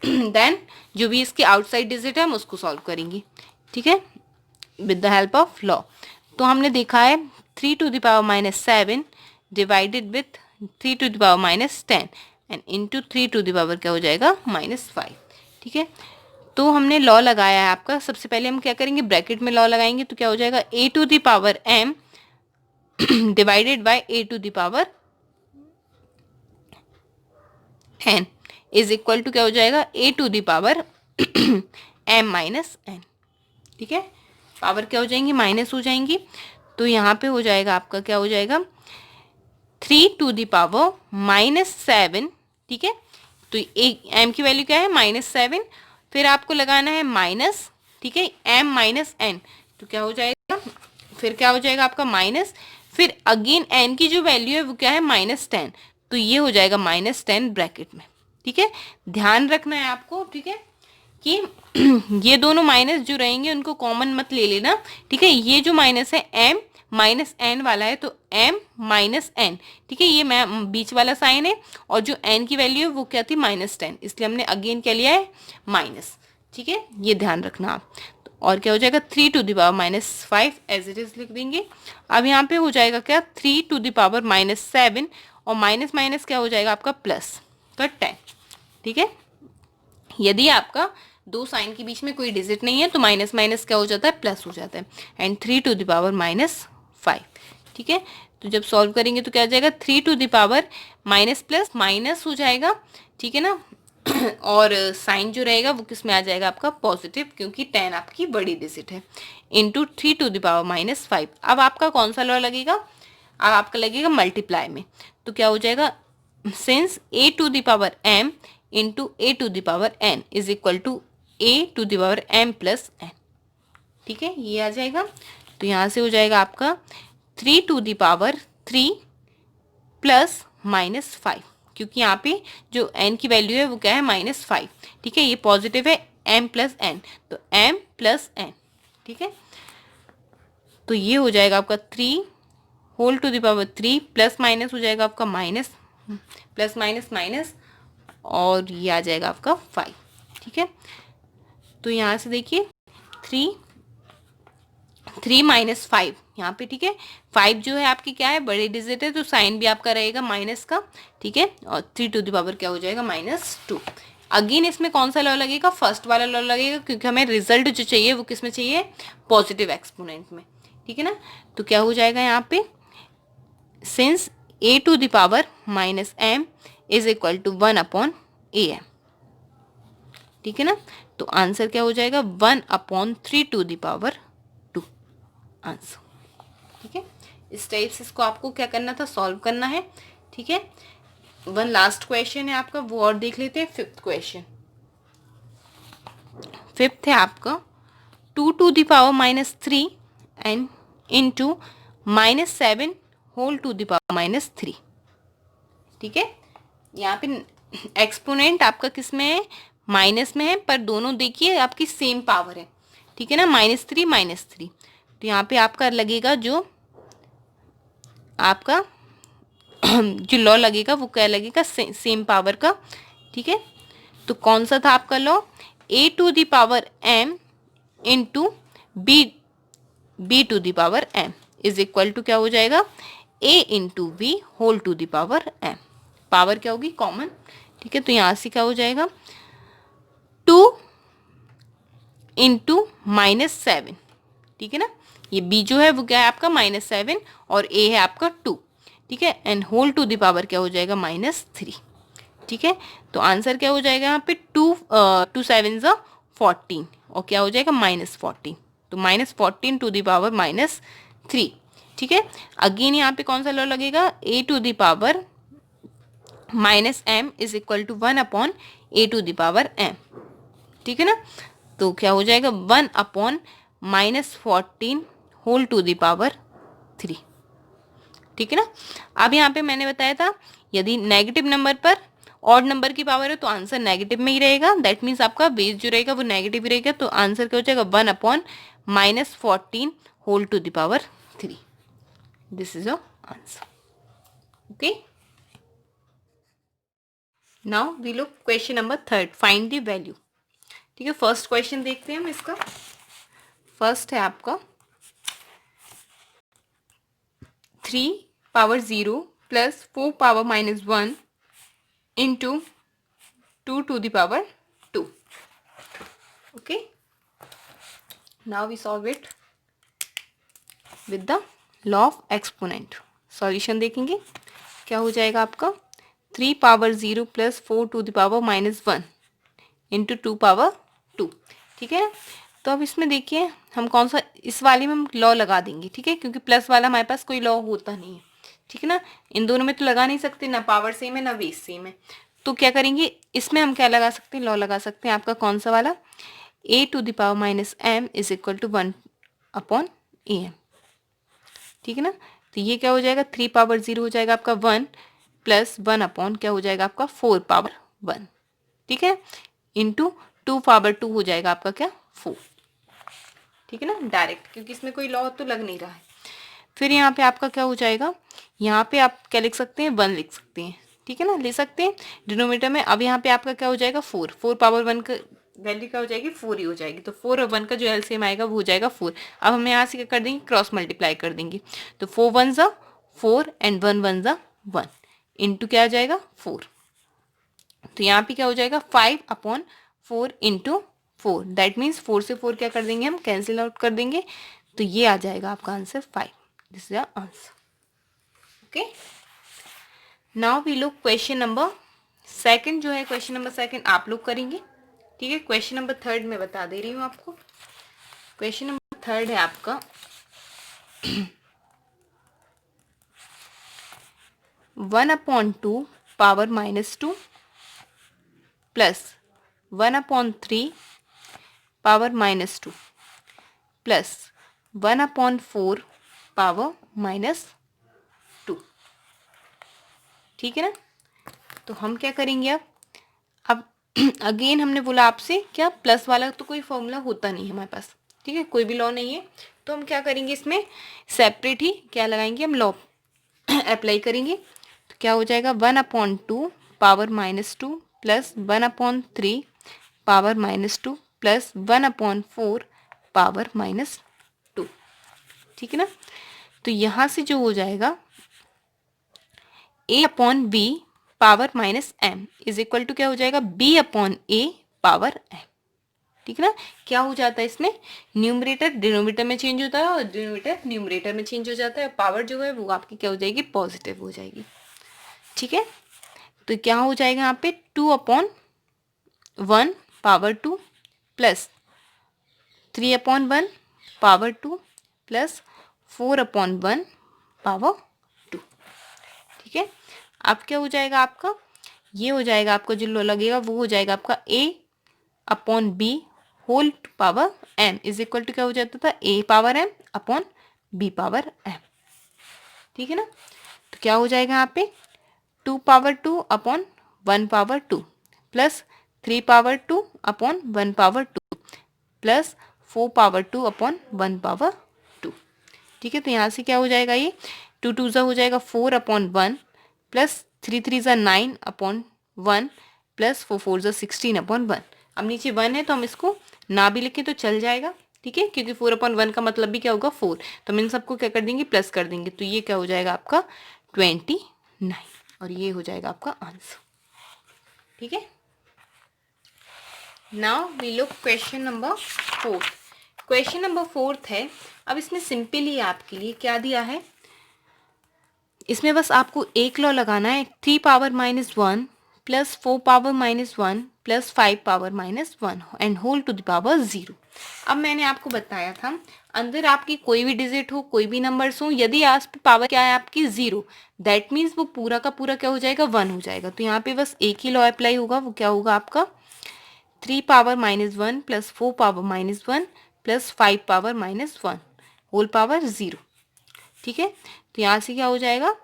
देन जो भी इसके आउटसाइड डिजिट है हम उसको सॉल्व करेंगे, ठीक है, with the help of law. तो हमने देखा है 3 to the power -7 divided with 3 to the power -10 and into 3 to the power क्या हो जाएगा -5, ठीक है। तो हमने लॉ लगाया है आपका, सबसे पहले हम क्या करेंगे ब्रैकेट में लॉ लगाएंगे, तो क्या हो जाएगा a to the power m divided by a to the power n is equal to क्या हो जाएगा a to the power m minus n, ठीक है। पावर क्या हो जाएंगी माइनस हो जाएंगी, तो यहाँ पे हो जाएगा आपका क्या हो जाएगा 3 टू द पावर -7, ठीक है। तो m की वैल्यू क्या है -7, फिर आपको लगाना है माइनस, ठीक है, m माइनस n, तो क्या हो जाएगा फिर क्या हो जाएगा आपका माइनस, फिर अगेन n की जो वैल्यू है वो क्या है -10, तो ये हो जाएगा -10 ब्रैकेट में, ठीक है। ध्यान रखना है आपको, ठीक है, कि ये दोनों माइनस जो रहेंगे उनको कॉमन मत ले लेना, ठीक है। ये जो माइनस है m माइनस एन वाला है तो m माइनस एन, ठीक है, ये मैं बीच वाला साइन है, और जो n की वैल्यू है वो क्या थी -10, इसलिए हमने अगेन क्या लिया है माइनस, ठीक है, ये ध्यान रखना आप। तो और क्या हो जाएगा 3 to the power -5 as it is लिख देंगे। अब यहाँ पे हो जाएगा क्या 3 टू द पावर -7 और माइनस माइनस क्या हो जाएगा आपका प्लस का 10, ठीक है। यदि आपका दो साइन के बीच में कोई डिजिट नहीं है तो माइनस माइनस क्या हो जाता है प्लस हो जाता है, एंड 3 टू द पावर -5, ठीक है। तो जब सॉल्व करेंगे तो क्या आ जाएगा 3 to the power minus plus minus हो जाएगा, ठीक है ना, और साइन जो रहेगा वो किस में आ जाएगा आपका पॉजिटिव, क्योंकि 10 आपकी बड़ी डिजिट है, इंटू 3 टू द पावर -5। अब आपका कौन सा लॉ लगेगा, अब आपका लगेगा मल्टीप्लाई में, तो क्या हो जाएगा since a to the power m into a to the power n is equal to a to the power m plus n, ठीक है, ये आ जाएगा। तो यहाँ से हो जाएगा आपका 3 टू द पावर 3 प्लस -5, क्योंकि यहाँ पे जो n की वैल्यू है वो क्या है -5, ठीक है, ये पॉजिटिव है m प्लस n, तो m प्लस n, ठीक है। तो ये हो जाएगा आपका 3 whole to the power 3 plus minus हो जाएगा आपका माइनस प्लस माइनस माइनस, और ये आ जाएगा आपका 5, ठीक है। तो यहाँ से देखिए 3 माइनस 5 यहाँ पे, ठीक है, 5 जो है आपकी क्या है बड़े डिजिट है, तो साइन भी आपका रहेगा माइनस का, ठीक है, और 3 टू द पावर क्या हो जाएगा -2। अगेन इसमें कौन सा लॉ लगेगा, फर्स्ट वाला लॉ लगेगा, क्योंकि हमें रिजल्ट जो चाहिए वो किस में चाहिए पॉजिटिव एक्सपोनेंट में, ठीक है ना। तो क्या हो जाएगा यहाँ पे since a to the power minus m is equal to 1 upon am, ठीक है ना। तो आंसर क्या हो जाएगा 1 upon 3 to the power 2 answer, ठीक है। इस टाइप से इसको आपको क्या करना था, सॉल्व करना है, ठीक है। वन लास्ट क्वेश्चन है आपका, वो और देख लेते हैं। फिफ्थ क्वेश्चन, फिफ्थ है आपका 2 to the power minus 3 and into minus 7 whole to the power minus 3, ठीक है। यहाँ पे एक्सपोनेंट आपका किस में है, माइनस में है, पर दोनों देखिए आपकी सेम पावर है, ठीक है ना, -3 तो यहाँ पे आपका लगेगा जो आपका जो लॉ लगेगा वो क्या लगेगा, सेम पावर का, ठीक है। तो कौन सा था आपका law, a to the power m into b to the power m is equal to क्या हो जाएगा, a into b whole to the power m, power क्या होगी कॉमन, ठीक है। तो यहाँ से क्या हो जाएगा 2 इंटू -7, ठीक है ना। ये b जो है वो क्या है आपका -7 और a है आपका 2, ठीक है। And whole to the power क्या हो जाएगा -3, ठीक है। तो आंसर क्या हो जाएगा यहाँ पे 2 7 14 और क्या हो जाएगा -14, तो -14 टू द पावर -3, ठीक है। अगेन यहाँ पे कौन सा लॉ लगेगा, a to the power -m is equal to 1 upon a to the power m, ठीक है ना। तो क्या हो जाएगा 1 upon -14 whole to the power 3, ठीक है ना। अब यहाँ पे मैंने बताया था यदि नेगेटिव नंबर पर ऑड नंबर की पावर है तो आंसर नेगेटिव में ही रहेगा, दैट मीन्स आपका बेस जो रहेगा वो नेगेटिव ही रहेगा, तो आंसर क्या हो जाएगा 1 upon -14 whole to the power 3, this is your answer, okay. Now we look question number third, find the value, ठीक है। फर्स्ट क्वेश्चन देखते हैं हम इसका। फर्स्ट है आपका 3 power 0 plus 4 power -1 into 2 to the power 2, okay। Now we solve it with the law of exponent। Solution देखेंगे क्या हो जाएगा आपका 3 power 0 plus 4 to the power -1 into 2 power 2, ठीक है। तो अब इसमें देखिए हम कौन सा, इस वाले में हम लॉ लगा देंगे, ठीक है, क्योंकि प्लस वाला हमारे पास कोई लॉ होता नहीं है, ठीक है ना। इन दोनों में तो लगा नहीं सकते, ना पावर सेम है ना बेस सेम है, तो क्या करेंगे इसमें हम क्या लगा सकते हैं, लॉ लगा सकते हैं आपका कौन सा वाला, a to the power -m is equal to 1 upon am, ठीक है ना। तो ये क्या हो जाएगा 3 पावर 0 हो जाएगा आपका 1 प्लस 1 अपॉन क्या हो जाएगा आपका 4 पावर 1, ठीक है, इंटू 2 पावर 2 हो जाएगा आपका क्या 4, ठीक है ना, डायरेक्ट, क्योंकि इसमें कोई लॉ तो लग नहीं रहा है। फिर यहाँ पे आपका क्या हो जाएगा, यहाँ पे आप क्या लिख सकते हैं 1 लिख सकते हैं, ठीक है ना, ले सकते हैं डिनोमिनेटर में। अब यहाँ पे आपका क्या हो जाएगा 4 पावर 1 का वैल्यू क्या हो जाएगी 4 ही हो जाएगी, तो 4 और 1 का जो एलसीएम आएगा वो हो जाएगा 4। अब हम यहाँ से क्या कर देंगे क्रॉस मल्टीप्लाई कर देंगे, तो 4 1 ज़ा 4 एंड 1 1 ज़ा 1 इंटू क्या आ जाएगा 4, तो यहाँ पे क्या हो जाएगा 5 अपॉन 4 इंटू 4, दैट मीन्स 4 से 4 क्या कर देंगे हम कैंसिल आउट कर देंगे, तो ये आ जाएगा आपका answer 5, this is answer, okay. Now we look question number second, जो है क्वेश्चन नंबर सेकंड आप लोग करेंगे, ठीक है। क्वेश्चन नंबर थर्ड मैं बता दे रही हूँ आपको। क्वेश्चन नंबर थर्ड है आपका 1/2 power -2 plus 1/3 power -2 plus 1/4 power -2, ठीक है ना। तो हम क्या करेंगे अब अगेन हमने बोला आपसे क्या प्लस वाला तो कोई फॉर्मूला होता नहीं है हमारे पास, ठीक है, कोई भी लॉ नहीं है, तो हम क्या करेंगे इसमें सेपरेट ही क्या लगाएंगे हम लॉ अप्लाई करेंगे, तो क्या हो जाएगा 1/2 power -2 plus 1/3 power -2 plus 1/4 power -2, ठीक है ना। तो यहाँ से जो हो जाएगा a/b power -m is equal to क्या हो जाएगा b/a पावर m, ठीक है ना। क्या हो जाता है इसमें, न्यूमरेटर डिनोमिनेटर में चेंज होता है और डिनोमिनेटर न्यूमरेटर में चेंज हो जाता है, पावर जो है वो आपकी क्या हो जाएगी, पॉजिटिव हो जाएगी। ठीक है, तो क्या हो जाएगा यहाँ पे 2/1 power 2 plus 3/1 power 2 plus 4/1 power 2। ठीक है, अब क्या हो जाएगा आपका, ये हो जाएगा आपका जो लगेगा वो हो जाएगा आपका a/b whole power m is equal to क्या हो जाता था, a power m upon b power m। ठीक है ना, तो क्या हो जाएगा यहाँ पे 2 power 2 upon 1 power 2 plus 3 power 2 upon 1 power 2 plus 4 power 2 upon 1 power 2। ठीक है, तो यहाँ से क्या हो जाएगा, ये 2 2 हो जाएगा 4/1 प्लस 3 3 9 अपॉन 1 प्लस 4 4 16/1। अब नीचे 1 है तो हम इसको ना भी लिखें तो चल जाएगा। ठीक है, क्योंकि 4/1 का मतलब भी क्या होगा 4, तो हम इन सबको क्या कर देंगे, प्लस कर देंगे, तो ये क्या हो जाएगा आपका 29 और ये हो जाएगा आपका आंसर। ठीक है, now we look question number 4। Question number 4 है। अब इसमें सिंपली आपके लिए क्या दिया है, इसमें बस आपको एक लॉ लगाना है, 3 power -1 plus 4 power -1 plus 5 power -1 and whole to the power 0। अब मैंने आपको बताया था, अंदर आपकी कोई भी डिजिट हो, कोई भी नंबर्स हो, यदि आस पावर क्या है आपकी 0, दैट मीन्स वो पूरा का पूरा क्या हो जाएगा, 1 हो जाएगा। तो यहाँ पे बस एक ही लॉ अप्लाई होगा, वो क्या होगा आपका 3 power -1 plus 4 power -1 plus 5 power -1 whole power 0। ठीक है, तो यहाँ से क्या हो जाएगा,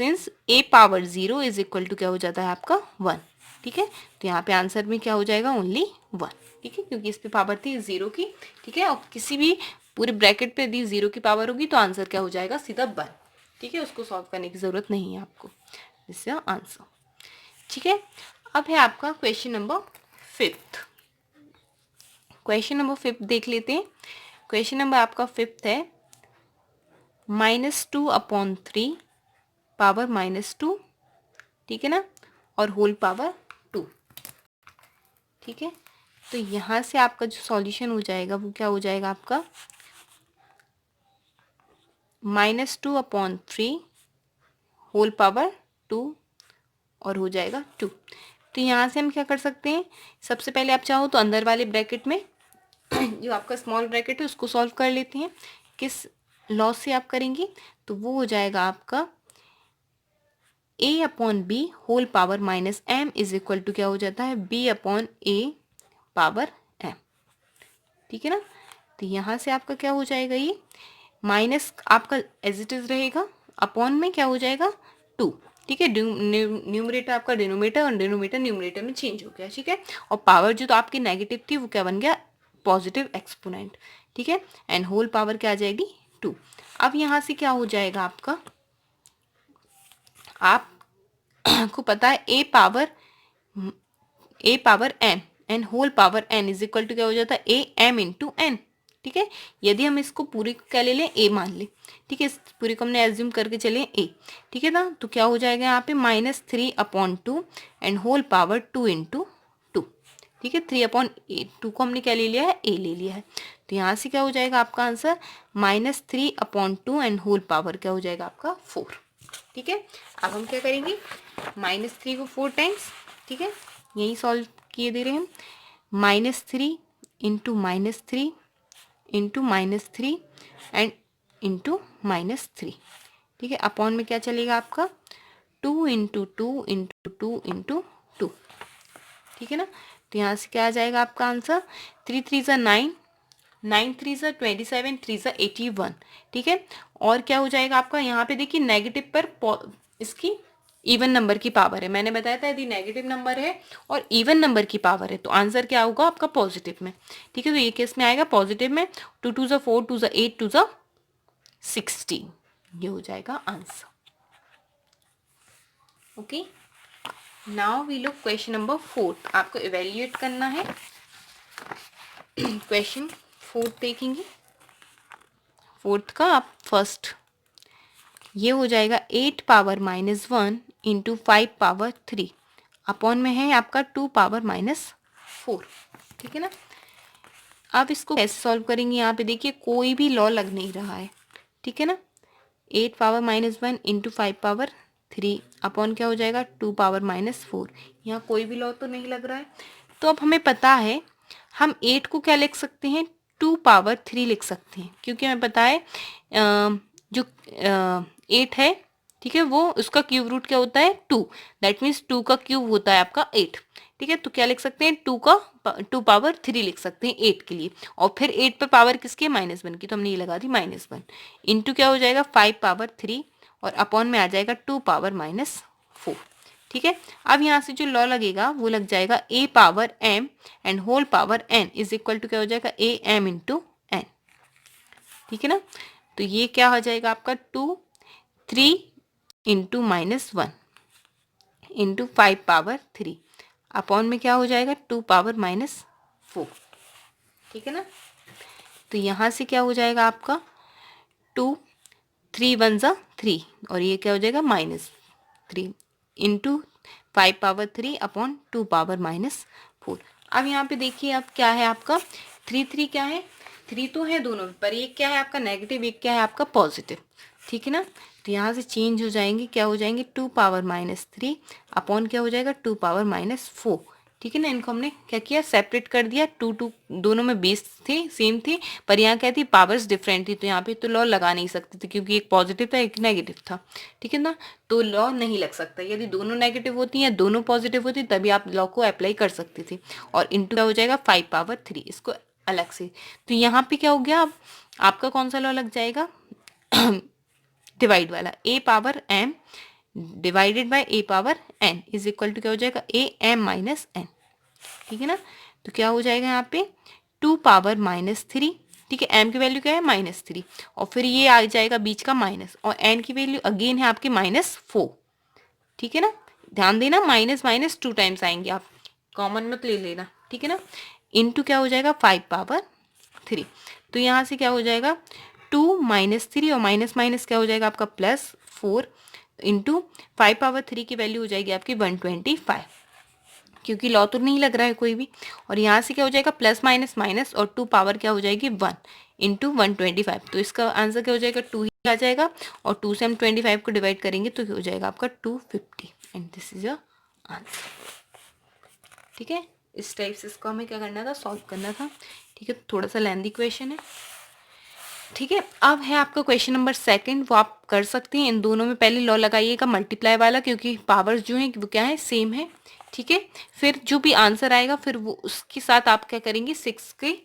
since a power 0 is equal to क्या हो जाता है आपका 1। ठीक है, तो यहाँ पे आंसर में क्या हो जाएगा, ओनली 1। ठीक है, क्योंकि इस पे पावर थी 0 की। ठीक है, और किसी भी पूरे ब्रैकेट पे यदि 0 की पावर होगी तो आंसर क्या हो जाएगा, सीधा 1। ठीक है, उसको सॉल्व करने की ज़रूरत नहीं है आपको, इससे आंसर। ठीक है, अब है आपका क्वेश्चन नंबर 5। क्वेश्चन नंबर 5 देख लेते हैं। क्वेश्चन नंबर आपका 5 है, -2/3 पावर -2। ठीक है ना, और होल पावर 2। ठीक है, तो यहाँ से आपका जो सॉल्यूशन हो जाएगा वो क्या हो जाएगा आपका -2/3 होल पावर 2 और हो जाएगा 2। तो यहाँ से हम क्या कर सकते हैं, सबसे पहले आप चाहो तो अंदर वाले ब्रैकेट में जो आपका स्मॉल ब्रैकेट है उसको सॉल्व कर लेते हैं। किस लॉ से आप करेंगे, तो वो हो जाएगा आपका a/b whole power -m is equal to क्या हो जाता है, b/a पावर m। ठीक है ना, तो यहाँ से आपका क्या हो जाएगा, ये माइनस आपका एज इट इज रहेगा, अपॉन में क्या हो जाएगा 2। ठीक है, न्यूमरेटर आपका डिनोमिनेटर और डिनोमिनेटर न्यूमरेटर में चेंज हो गया। ठीक है, और पावर जो तो आपकी नेगेटिव थी वो क्या बन गया, पॉजिटिव एक्सपोनेंट। ठीक है, एंड होल पावर क्या आ जाएगी 2। अब यहाँ से क्या हो जाएगा आपका, आपको पता है a power m and whole power n is equal to क्या हो जाता है, a m इंटू n। ठीक है, यदि हम इसको पूरी क्या ले लें, a मान लें। ठीक है, इस पूरी को हमने एज्यूम करके चले a। ठीक है ना, तो क्या हो जाएगा यहाँ पे -3/2 एंड होल पावर 2 इंटू 2। ठीक है, 3/2 को हमने क्या ले लिया है, a ले लिया है। तो यहाँ से क्या हो जाएगा आपका आंसर -3/2 एंड होल पावर क्या हो जाएगा आपका 4। ठीक है, अब हम क्या करेंगे, -3 को 4 टाइम्स। ठीक है, यही सॉल्व किए दे रहे हैं हम, -3 इंटू -3 इंटू -3 एंड इंटू -3। ठीक है, अपॉन में क्या चलेगा आपका 2 इंटू 2 इंटू 2 इंटू 2। ठीक है ना, तो यहाँ से क्या आ जाएगा आपका आंसर, 3 3 9, 9 3 27, 3 81। ठीक है, और क्या हो जाएगा आपका, यहाँ पे देखिए नेगेटिव पर इसकी इवन नंबर की पावर है। मैंने बताया था यदि नेगेटिव नंबर है और इवन नंबर की पावर है तो आंसर क्या होगा आपका पॉजिटिव में। ठीक है, तो ये केस में आएगा पॉजिटिव में, 2 2 4, 2 8, 2 16, ये हो जाएगा answer. Okay, now we look question number 4। आपको इवेल्युएट करना है। क्वेश्चन 4 देखेंगे, 4th का आप फर्स्ट, ये हो जाएगा 8 पावर -1 इंटू 5 पावर 3 अपॉन में है आपका 2 पावर -4। ठीक है ना, अब इसको कैसे सॉल्व करेंगे, यहाँ पे देखिए कोई भी लॉ लग नहीं रहा है, ठीक है ना। 8 पावर -1 इंटू 5 पावर 3 अपॉन क्या हो जाएगा 2 पावर -4, यहाँ कोई भी लॉ तो नहीं लग रहा है। तो अब हमें पता है हम 8 को क्या लिख सकते हैं, 2 पावर 3 लिख सकते हैं, क्योंकि हमें पता है जो 8 है, ठीक है, वो उसका क्यूब रूट क्या होता है 2, दैट मीन्स 2 का क्यूब होता है आपका 8, ठीक है। तो क्या लिख सकते हैं 2 पावर 3 लिख सकते हैं 8 के लिए, और फिर 8 पे पावर किसकी -1 की, तो हमने ये लगा दी -1 इंटू क्या हो जाएगा 5 पावर 3 और अपॉन में आ जाएगा 2 पावर -4, ठीक है। अब यहाँ से जो लॉ लगेगा वो लग जाएगा a power m and whole power n is equal to क्या हो जाएगा a m इंटू n, ठीक है ना। तो ये क्या हो जाएगा आपका 3 इंटू -1 इंटू 5 पावर 3 अपॉन में क्या हो जाएगा 2 पावर -4, ठीक है ना। तो यहाँ से क्या हो जाएगा आपका 2 3 1 ज़ा 3 और ये क्या हो जाएगा -3 इंटू 5 पावर 3 अपॉन 2 पावर -4। अब यहाँ पे देखिए अब क्या है आपका 3 क्या है, 3 तो है दोनों पर, एक क्या है आपका नेगेटिव, एक क्या है आपका पॉजिटिव, ठीक है ना। तो यहाँ से चेंज हो जाएंगे, क्या हो जाएंगे 2 पावर -3 अपॉन क्या हो जाएगा 2 पावर -4, ठीक है ना। इनको हमने क्या किया सेपरेट कर दिया, 2 दोनों में बेस थे सेम थे, पर यहाँ क्या थी पावर्स डिफरेंट थी, तो यहाँ पे तो लॉ लगा नहीं सकते थे क्योंकि एक पॉजिटिव था एक नेगेटिव था, ठीक है ना। तो लॉ नहीं लग सकता, यदि दोनों नेगेटिव होती या दोनों पॉजिटिव होती तभी आप लॉ को अप्लाई कर सकते थे। और इंटू क्या हो जाएगा 5 पावर 3, इसको अलग से। तो यहाँ पे क्या हो गया, अब आपका कौन सा लॉ लग जाएगा डिवाइड वाला, a power m divided by a power n is equal to क्या हो जाएगा a m माइनस n, ठीक है ना। तो क्या हो जाएगा यहाँ पे 2 पावर -3, ठीक है, m की वैल्यू क्या है -3 और फिर ये आ जाएगा बीच का माइनस, और n की वैल्यू अगेन है आपकी -4, ठीक है ना। ध्यान देना माइनस माइनस 2 टाइम्स आएंगे, आप कॉमन मत ले लेना, ठीक है ना। इंटू क्या हो जाएगा 5 पावर 3, तो यहाँ से क्या हो जाएगा 2 -3 और माइनस माइनस क्या हो जाएगा आपका +4 इंटू 5 पावर 3 की वैल्यू हो जाएगी आपकी 125, क्योंकि लॉ तो नहीं लग रहा है कोई भी। और यहाँ से क्या हो जाएगा प्लस माइनस माइनस और 2 पावर क्या हो जाएगी 1 इंटू 125, तो इसका आंसर क्या हो जाएगा 2 ही आ जाएगा, और 2 से हम 25 को डिवाइड करेंगे तो हो जाएगा आपका 250 and this is your answer, ठीक है। इस टाइप से इसको हमें क्या करना था सॉल्व करना था, ठीक है। थोड़ा सा लेंथी क्वेश्चन है, ठीक है। अब है आपका क्वेश्चन नंबर 2, वो आप कर सकते हैं। इन दोनों में पहले लॉ लगाइएगा मल्टीप्लाई वाला, क्योंकि पावर्स जो है वो क्या है सेम है, ठीक है। फिर जो भी आंसर आएगा फिर वो उसके साथ आप क्या करेंगे 6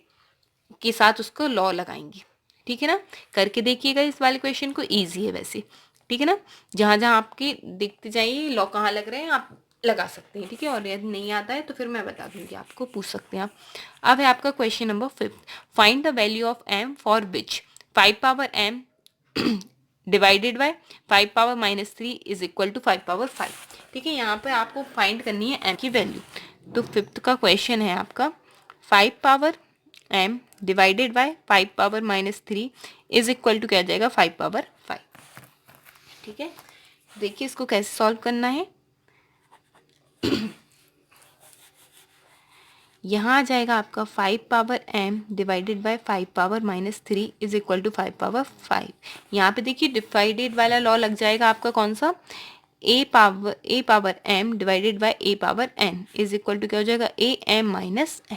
के साथ उसको लॉ लगाएंगे, ठीक है ना। करके देखिएगा इस वाले क्वेश्चन को, ईजी है वैसे, ठीक है ना। जहाँ जहाँ आपके देखते जाइए लॉ कहाँ लग रहे हैं आप लगा सकते हैं, ठीक है। और यदि नहीं आता है तो फिर मैं बता दूंगी, आपको पूछ सकते हैं आप। अब है आपका question number 5, find the value of m for which 5 power m divided by 5 power -3 is equal to 5 power 5, ठीक है। यहाँ पे आपको फाइंड करनी है m की वैल्यू। तो 5th का क्वेश्चन है आपका 5 power m divided by 5 power -3 is equal to क्या आ जाएगा 5 पावर 5, ठीक है। देखिए इसको कैसे सॉल्व करना है। यहाँ आ जाएगा आपका 5 power m divided by 5 power -3 is equal to 5 power 5। यहाँ पे देखिए डिवाइडेड वाला लॉ लग जाएगा आपका कौन सा, a power m divided by a power n is equal to क्या हो जाएगा a m माइनस n,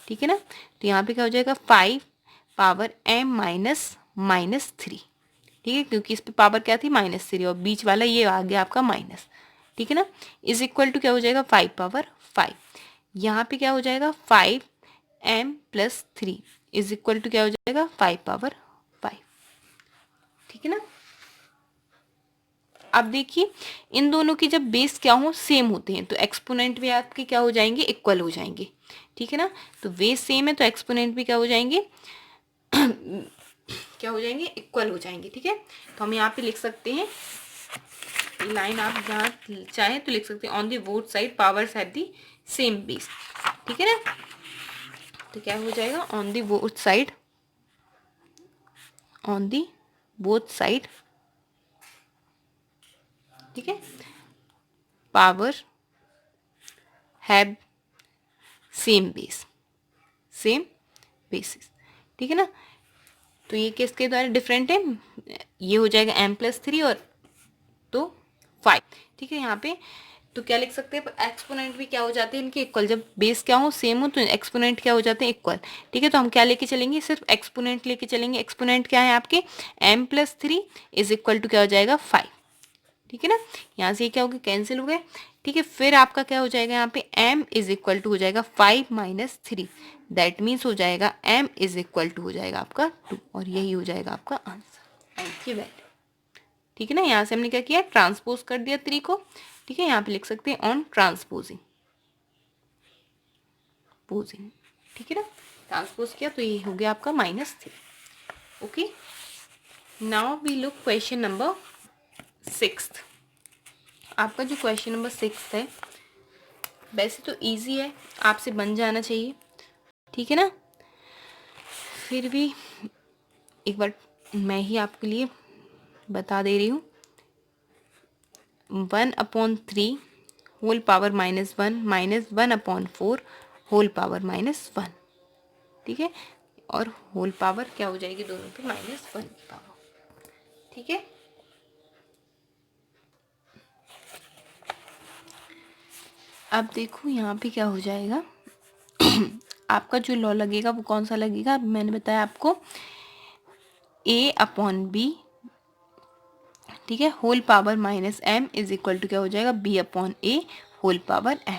ठीक है ना। तो यहाँ पे क्या हो जाएगा 5 पावर m माइनस 3, ठीक है, क्योंकि इस पे पावर क्या थी -3 और बीच वाला ये आ गया आपका माइनस, ठीक है ना। इज इक्वल टू क्या हो जाएगा 5 पावर 5। यहाँ पे क्या हो जाएगा 5m plus 3 is equal to क्या हो जाएगा 5 पावर 5, ठीक है ना। अब देखिए इन दोनों की जब बेस क्या हो सेम होते हैं तो एक्सपोनेंट भी आपके क्या हो जाएंगे इक्वल हो जाएंगे, ठीक है ना। तो बेस सेम है तो एक्सपोनेंट भी क्या हो जाएंगे क्या हो जाएंगे इक्वल हो जाएंगे, ठीक है। तो हम यहाँ पे लिख सकते हैं ये लाइन, आप जहाँ चाहें तो लिख सकते हैं on the both side powers have the same base, ठीक है ना। तो क्या हो जाएगा ऑन दी बोथ साइड ठीक है पावर हैव सेम बेसिस, ठीक है ना। तो ये किसके द्वारा डिफरेंट है, ये हो जाएगा m+3 और तो 5, ठीक है। यहाँ पे तो क्या लिख सकते हैं, एक्सपोनेंट भी क्या हो जाते हैं इनके इक्वल, जब बेस क्या हो सेम हो तो एक्सपोनेंट क्या हो जाते हैं इक्वल, ठीक है। तो हम क्या लेके चलेंगे, सिर्फ एक्सपोनेंट लेके चलेंगे। एक्सपोनेंट क्या है आपके, m+3 इज इक्वल टू क्या हो जाएगा 5, ठीक है ना। यहाँ से क्या हो गया, कैंसिल हो गए, ठीक है। फिर आपका क्या हो जाएगा यहाँ पे m इज इक्वल टू हो जाएगा 5-3, दैट मीन्स हो जाएगा m इज इक्वल टू हो जाएगा आपका 2, और यही हो जाएगा आपका आंसर, m की वैल्यू, ठीक है ना। यहाँ से हमने क्या किया, ट्रांसपोज कर दिया 3 को, ठीक है। यहाँ पे लिख सकते हैं ऑन ट्रांसपोजिंग, पोजिंग, ठीक है ना। ट्रांसपोज किया तो ये हो गया आपका -3। Okay, now we look question number 6। आपका जो क्वेश्चन नंबर 6 है वैसे तो इजी है, आपसे बन जाना चाहिए, ठीक है ना। फिर भी एक बार मैं ही आपके लिए बता दे रही हूँ, 1/3 होल पावर -1 -1/4 होल पावर -1, ठीक है। और होल पावर क्या हो जाएगी दोनों पे -1 की पावर, ठीक है। अब देखो यहाँ पे क्या हो जाएगा आपका जो लॉ लगेगा वो कौन सा लगेगा, मैंने बताया आपको a/b, ठीक है, whole power -m is equal to क्या हो जाएगा b/a होल पावर m,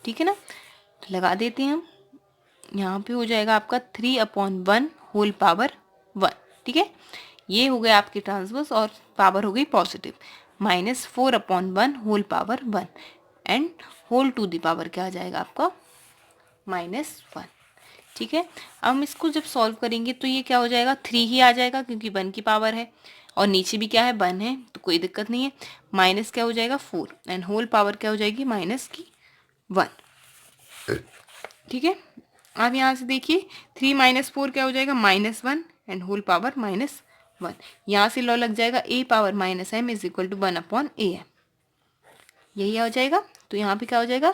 ठीक है ना। तो लगा देते हैं हम, यहाँ पे हो जाएगा आपका 3/1 होल पावर 1, ठीक है। ये हो गया आपकी ट्रांसवर्स और पावर हो गई positive, -4/1 whole power 1 and whole to the power क्या आ जाएगा आपका -1, ठीक है। अब हम इसको जब सॉल्व करेंगे तो ये क्या हो जाएगा 3 ही आ जाएगा, क्योंकि 1 की पावर है और नीचे भी क्या है 1 है, तो कोई दिक्कत नहीं है। माइनस क्या हो जाएगा 4 एंड होल पावर क्या हो जाएगी -1, ठीक है। अब यहाँ से देखिए 3 - 4 क्या हो जाएगा -1 एंड होल पावर -1, यहाँ से लॉ लग जाएगा a power -m is equal to 1/am, यही हो जाएगा। तो यहाँ पे क्या हो जाएगा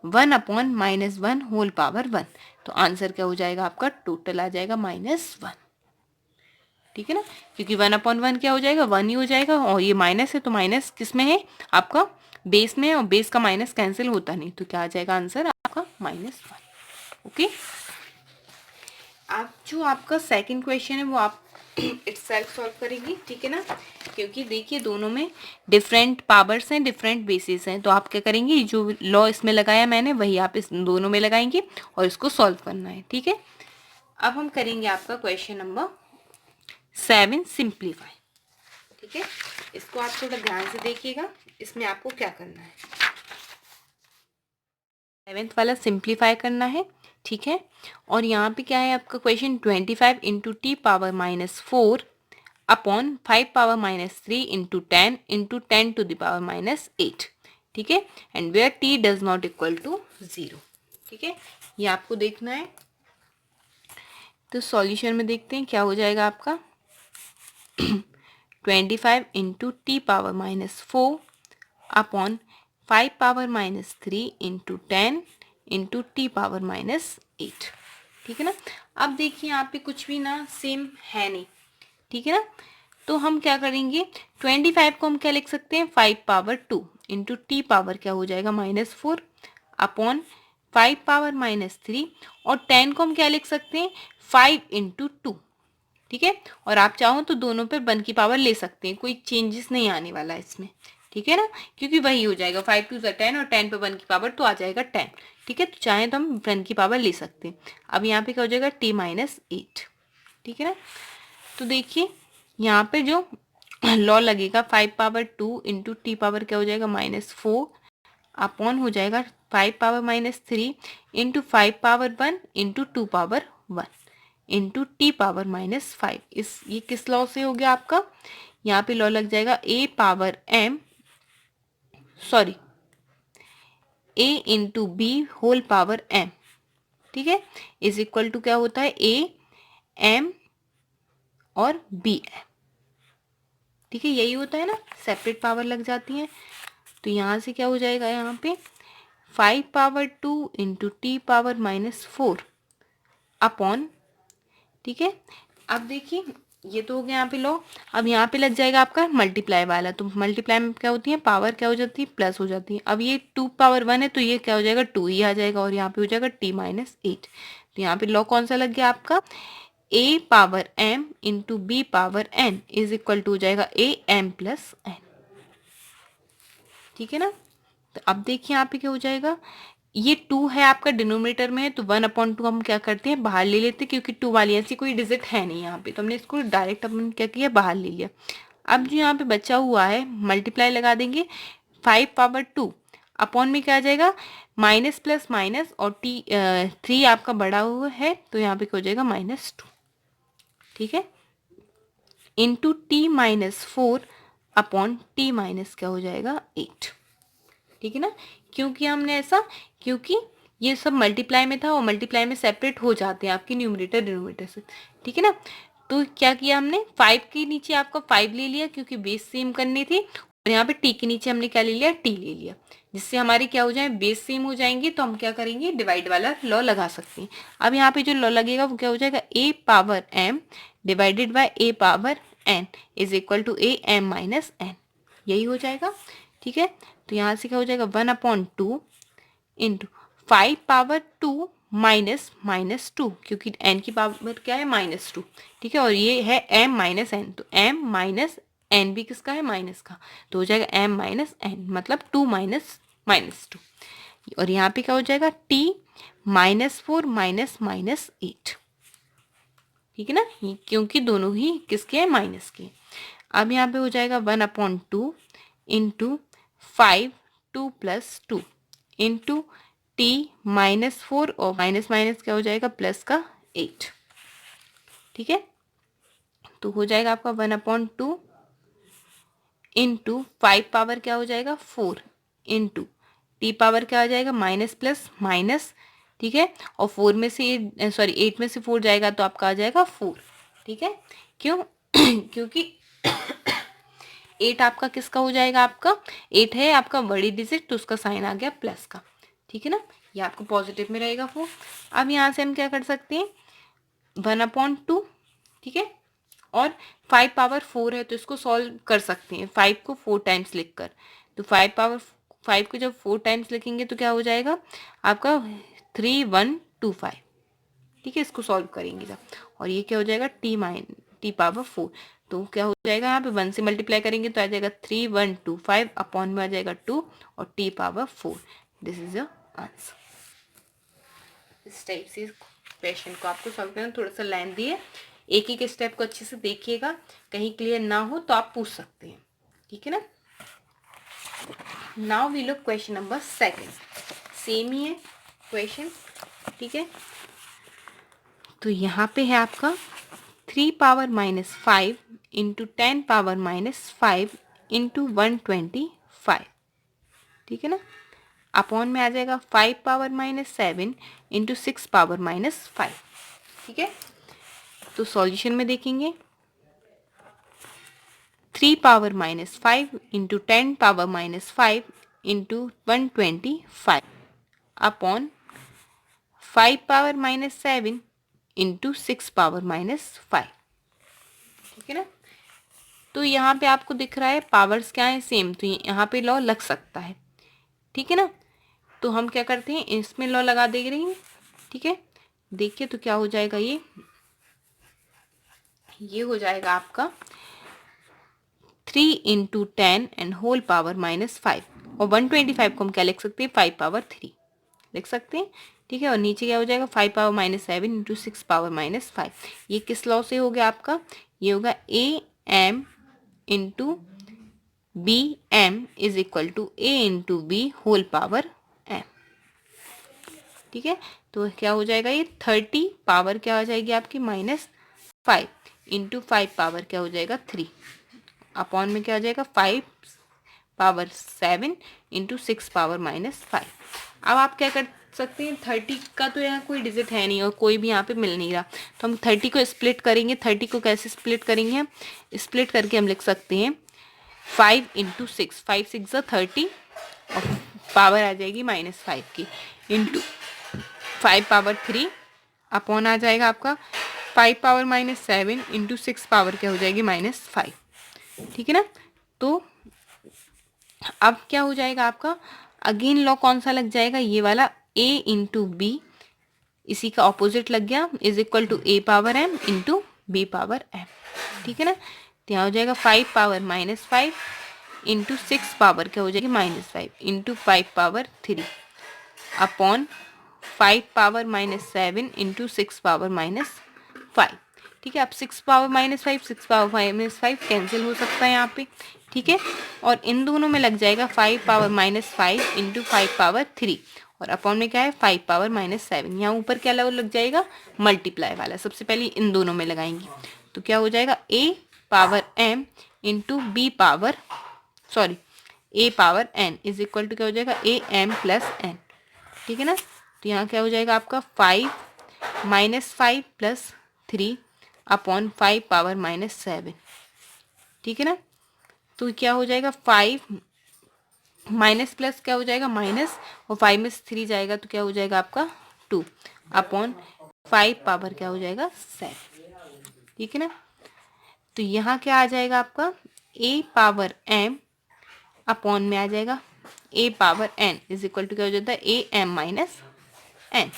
1/-1 होल पावर 1, तो आंसर क्या हो जाएगा आपका टोटल आ जाएगा -1, ठीक है ना। क्योंकि 1/1 क्या हो जाएगा 1 ही हो जाएगा, और ये माइनस है तो माइनस किस में है आपका बेस में है, और बेस का माइनस कैंसिल होता नहीं, तो क्या आ जाएगा आंसर आपका -1। ओके, आप जो आपका सेकंड क्वेश्चन है वो आप इटसेल्फ सॉल्व करेंगी, ठीक है ना। क्योंकि देखिए दोनों में डिफरेंट पावर्स हैं, डिफरेंट बेसिस हैं, तो आप क्या करेंगे, जो लॉ इसमें लगाया मैंने वही आप इस दोनों में लगाएंगे और इसको सॉल्व करना है, ठीक है। अब हम करेंगे आपका क्वेश्चन नंबर 7 सिंप्लीफाई, ठीक है। इसको आप थोड़ा ध्यान से देखिएगा, इसमें आपको क्या करना है, 7th वाला सिंप्लीफाई करना है, ठीक है। और यहाँ पे क्या है आपका question 25 into t power -4 upon 5 power -3 into 10 to the power -8, ठीक है। And where t does not equal to 0, ठीक है। ये आपको देखना है। तो सॉल्यूशन में देखते हैं क्या हो जाएगा आपका 25 into t power -4 upon 5 power -3 into 10 into t power -8, ठीक है ना। अब देखिए यहाँ पे कुछ भी ना सेम है नहीं, ठीक है ना। तो हम क्या करेंगे 25 को हम क्या लिख सकते हैं 5 पावर 2 इंटू टी पावर क्या हो जाएगा -4 अपॉन 5 पावर -3, और 10 को हम क्या लिख सकते हैं 5 इंटू 2, ठीक है। और आप चाहो तो दोनों पर 1 की पावर ले सकते हैं, कोई चेंजेस नहीं आने वाला है इसमें, ठीक है ना। क्योंकि वही हो जाएगा 5 2 10 और 10 पे 1 की पावर तो आ जाएगा 10, ठीक है। तो चाहे तो हम 1 की पावर ले सकते हैं। अब यहाँ पे क्या हो जाएगा t-8, ठीक है ना। तो देखिए यहाँ पे जो लॉ लगेगा 5 पावर 2 इंटू टी पावर क्या हो जाएगा -4 अपॉन हो जाएगा 5 power -3 into 5 power 1 into 2 power 1 into t power -5। इस ये किस लॉ से हो गया आपका, यहाँ पे लॉ लग जाएगा a power m sorry a into b whole power m, ठीक है, इज इक्वल टू क्या होता है a m और b m, ठीक है। यही होता है ना, सेपरेट पावर लग जाती है। तो यहाँ से क्या हो जाएगा यहाँ पे 5 power 2 into t power -4 upon ठीक है। अब देखिए ये तो हो गया यहाँ पे लॉ। अब यहाँ पे लग जाएगा आपका मल्टीप्लाई वाला, तो मल्टीप्लाई में क्या होती है, पावर क्या हो जाती है, प्लस हो जाती है। अब ये 2 पावर 1 है तो ये क्या हो जाएगा, 2 ही आ जाएगा, और यहाँ पे हो जाएगा t माइनस 8। तो यहाँ पे लॉ कौन सा लग गया आपका, a power m into b power n is equal to हो जाएगा a m प्लस n। ठीक है ना। तो अब देखिए यहाँ पे क्या हो जाएगा, ये 2 है आपका डिनोमिनेटर में है, तो 1/2 हम क्या करते हैं, बाहर ले लेते हैं, क्योंकि 2 वाली ऐसी कोई डिजिट है नहीं यहाँ पे, तो हमने इसको डायरेक्ट अपन क्या किया, बाहर ले लिया। अब जो यहाँ पे बचा हुआ है मल्टीप्लाई लगा देंगे, 5 पावर 2 अपॉन में क्या आ जाएगा, माइनस प्लस माइनस, और 3 आपका बड़ा हुआ है तो यहाँ पे क्या हो जाएगा, -2। ठीक है, into t-4 upon t minus क्या हो जाएगा, 8। ठीक है ना। क्यों किया हमने ऐसा, क्योंकि ये सब मल्टीप्लाई में था और मल्टीप्लाई में सेपरेट हो जाते हैं आपके न्यूमरेटर डिनोमिनेटर से। ठीक है ना। तो क्या किया हमने, 5 के नीचे आपका 5 ले लिया क्योंकि बेस सेम करनी थी, और यहाँ पे t के नीचे हमने क्या ले लिया, t ले लिया, जिससे हमारी क्या हो जाए, बेस सेम हो जाएंगे, तो हम क्या करेंगे, डिवाइड वाला लॉ लगा सकते हैं। अब यहाँ पे जो लॉ लगेगा वो क्या हो जाएगा, a power m divided by a power n is equal to a m minus n, यही हो जाएगा। ठीक है। तो यहाँ से क्या हो जाएगा, 1/2 इंटू 5 पावर 2 माइनस -2, क्योंकि n की पावर क्या है, -2। ठीक है। और ये है m माइनस n, तो m माइनस n भी किसका है, माइनस का, तो हो जाएगा m माइनस n, मतलब 2 माइनस -2। और यहाँ पे क्या हो जाएगा, t -4 माइनस -8। ठीक है ना, क्योंकि दोनों ही किसके हैं, माइनस के। अब यहाँ पे हो जाएगा 1/2 इंटू 5 2 प्लस 2 इंटू t -4, और माइनस माइनस क्या हो जाएगा, प्लस का 8। ठीक है। तो हो जाएगा आपका 1/2 इंटू 5 पावर क्या हो जाएगा, 4 इंटू t पावर क्या आ जाएगा, माइनस प्लस माइनस। ठीक है। और 4 में से 8 में से 4 जाएगा तो आपका आ जाएगा 4। ठीक है। क्यों क्योंकि 8 आपका किसका हो जाएगा, आपका 8 है आपका बड़ी डिजिट, तो उसका साइन आ गया प्लस का। ठीक है ना, ये आपको पॉजिटिव में रहेगा 4। अब यहाँ से हम क्या कर सकते हैं, 1/2। ठीक है। और 5 पावर 4 है तो इसको सॉल्व कर सकते हैं 5 को 4 टाइम्स लिखकर। तो 5 को जब 4 टाइम्स लिखेंगे तो क्या हो जाएगा आपका 3125। ठीक है, इसको सॉल्व करेंगे जब, और ये क्या हो जाएगा, t पावर 4। तो क्या हो जाएगा, यहाँ पे 1 से मल्टीप्लाई करेंगे तो आ जाएगा 3125 अपॉन में आ जाएगा 2 और t power 4। This is the answer. इस टाइप से क्वेश्चन को आपको सॉल्व करना थोड़ा सा लेंथी है, एक एक स्टेप को अच्छे से देखिएगा, कहीं क्लियर ना हो तो आप पूछ सकते हैं। ठीक है ना। Now we look question number 2, same ही है क्वेश्चन। ठीक है। तो यहाँ पे है आपका 3 पावर -5 इंटू 10 पावर -5 इंटू 125। ठीक है ना। अपॉन में आ जाएगा 5 पावर -7 इंटू 6 पावर -5। ठीक है। तो सॉल्यूशन में देखेंगे, 3 power -5 into 10 power -5 into 125 upon 5 power -7 into 6 power -5। ठीक है ना। तो यहाँ पे आपको दिख रहा है पावर्स क्या है, सेम, तो यहाँ पे लॉ लग सकता है। ठीक है ना। तो हम क्या करते हैं, इसमें लॉ लगा दे रही हैं। ठीक है। देखिए तो क्या हो जाएगा, ये हो जाएगा आपका 3 इंटू 10 एंड होल पावर -5, और 125 को हम क्या लिख सकते हैं, 5 पावर 3 लिख सकते हैं। ठीक है। और नीचे क्या हो जाएगा, 5 पावर -7 इंटू 6 पावर -5। ये किस लॉ से हो गया आपका, ये होगा am into b m is equal to a into b whole power m। ठीक है। तो क्या हो जाएगा, ये 30 पावर क्या हो जाएगी आपकी -5 इंटू 5 पावर क्या हो जाएगा 3 अपॉन में क्या हो जाएगा 5 पावर 7 इंटू 6 पावर -5। अब आप क्या कर सकते हैं, 30 का तो यहाँ कोई डिजिट है नहीं और कोई भी यहाँ पे मिल नहीं रहा, तो हम 30 को स्प्लिट करेंगे। 30 को कैसे स्प्लिट करेंगे, हम स्प्लिट करके हम लिख सकते हैं 5 इंटू 6, 5 6 30, और पावर आ जाएगी -5 की, इंटू 5 पावर 3 अपॉन आ जाएगा आपका 5 पावर माइनस 7 इंटू 6 पावर क्या हो जाएगी -5, ठीक है ना। तो अब क्या हो जाएगा आपका, अगेन लॉ कौन सा लग जाएगा, ये वाला a इंटू बी, इसी का ऑपोजिट लग गया, is equal to a power m into b power m, ठीक है ना। तो यहाँ हो जाएगा 5 पावर -5 इंटू 6 पावर क्या हो जाएगी -5 into 5 power 3 upon 5 power -7 into 6 power -5, ठीक है। अब 6 पावर -5 6 पावर -5 कैंसिल हो सकता है यहाँ पे, ठीक है। और इन दोनों में लग जाएगा 5 पावर -5 इंटू 5 पावर 3 और अपॉन में क्या है 5 पावर -7। यहाँ ऊपर क्या लग जाएगा मल्टीप्लाई वाला, सबसे पहले इन दोनों में लगाएंगे तो क्या हो जाएगा a power m into b power sorry a power n is equal to क्या हो जाएगा a m प्लस n, ठीक है ना। तो यहाँ क्या हो जाएगा आपका 5 -5 प्लस 3 अपॉन 5 पावर -7, ठीक है ना। तो क्या हो जाएगा 5 माइनस प्लस क्या हो जाएगा माइनस और 5 में 3 जाएगा तो क्या हो जाएगा आपका 2 अपॉन 5 पावर क्या हो जाएगा 7, ठीक है ना। तो यहाँ क्या आ जाएगा आपका a पावर m अपॉन में आ जाएगा a power n is equal to क्या हो जाता है a m माइनस n,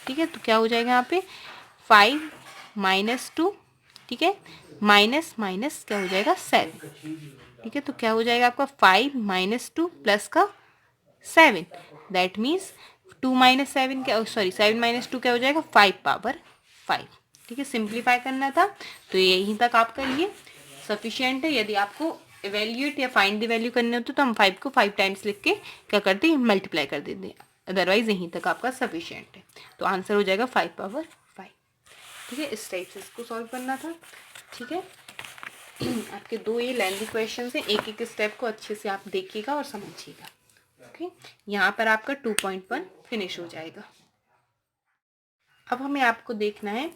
ठीक है। तो क्या हो जाएगा यहाँ पे 5 -2, ठीक है, माइनस माइनस क्या हो जाएगा 7, ठीक है। तो क्या हो जाएगा आपका 5 -2 प्लस का 7, दैट मीन्स 2 - 7 क्या सॉरी 7 - 2 क्या हो जाएगा 5 पावर 5, ठीक है। सिंप्लीफाई करना था तो यहीं तक आपके लिए सफिशिएंट है। यदि आपको एवेल्यूएट या फाइंड द वैल्यू करने होते तो हम 5 को 5 टाइम्स लिख के क्या करते हैं मल्टीप्लाई कर देते हैं, अदरवाइज यहीं तक आपका सफिशिएंट है। तो आंसर हो जाएगा 5 पावर 5, ठीक है। इस टाइप से इसको सॉल्व करना था, ठीक है। आपके 2 ये लेंथी क्वेश्चन हैं, एक एक स्टेप को अच्छे से आप देखिएगा और समझिएगा, ओके। यहाँ पर आपका 2.1 फिनिश हो जाएगा। अब हमें आपको देखना है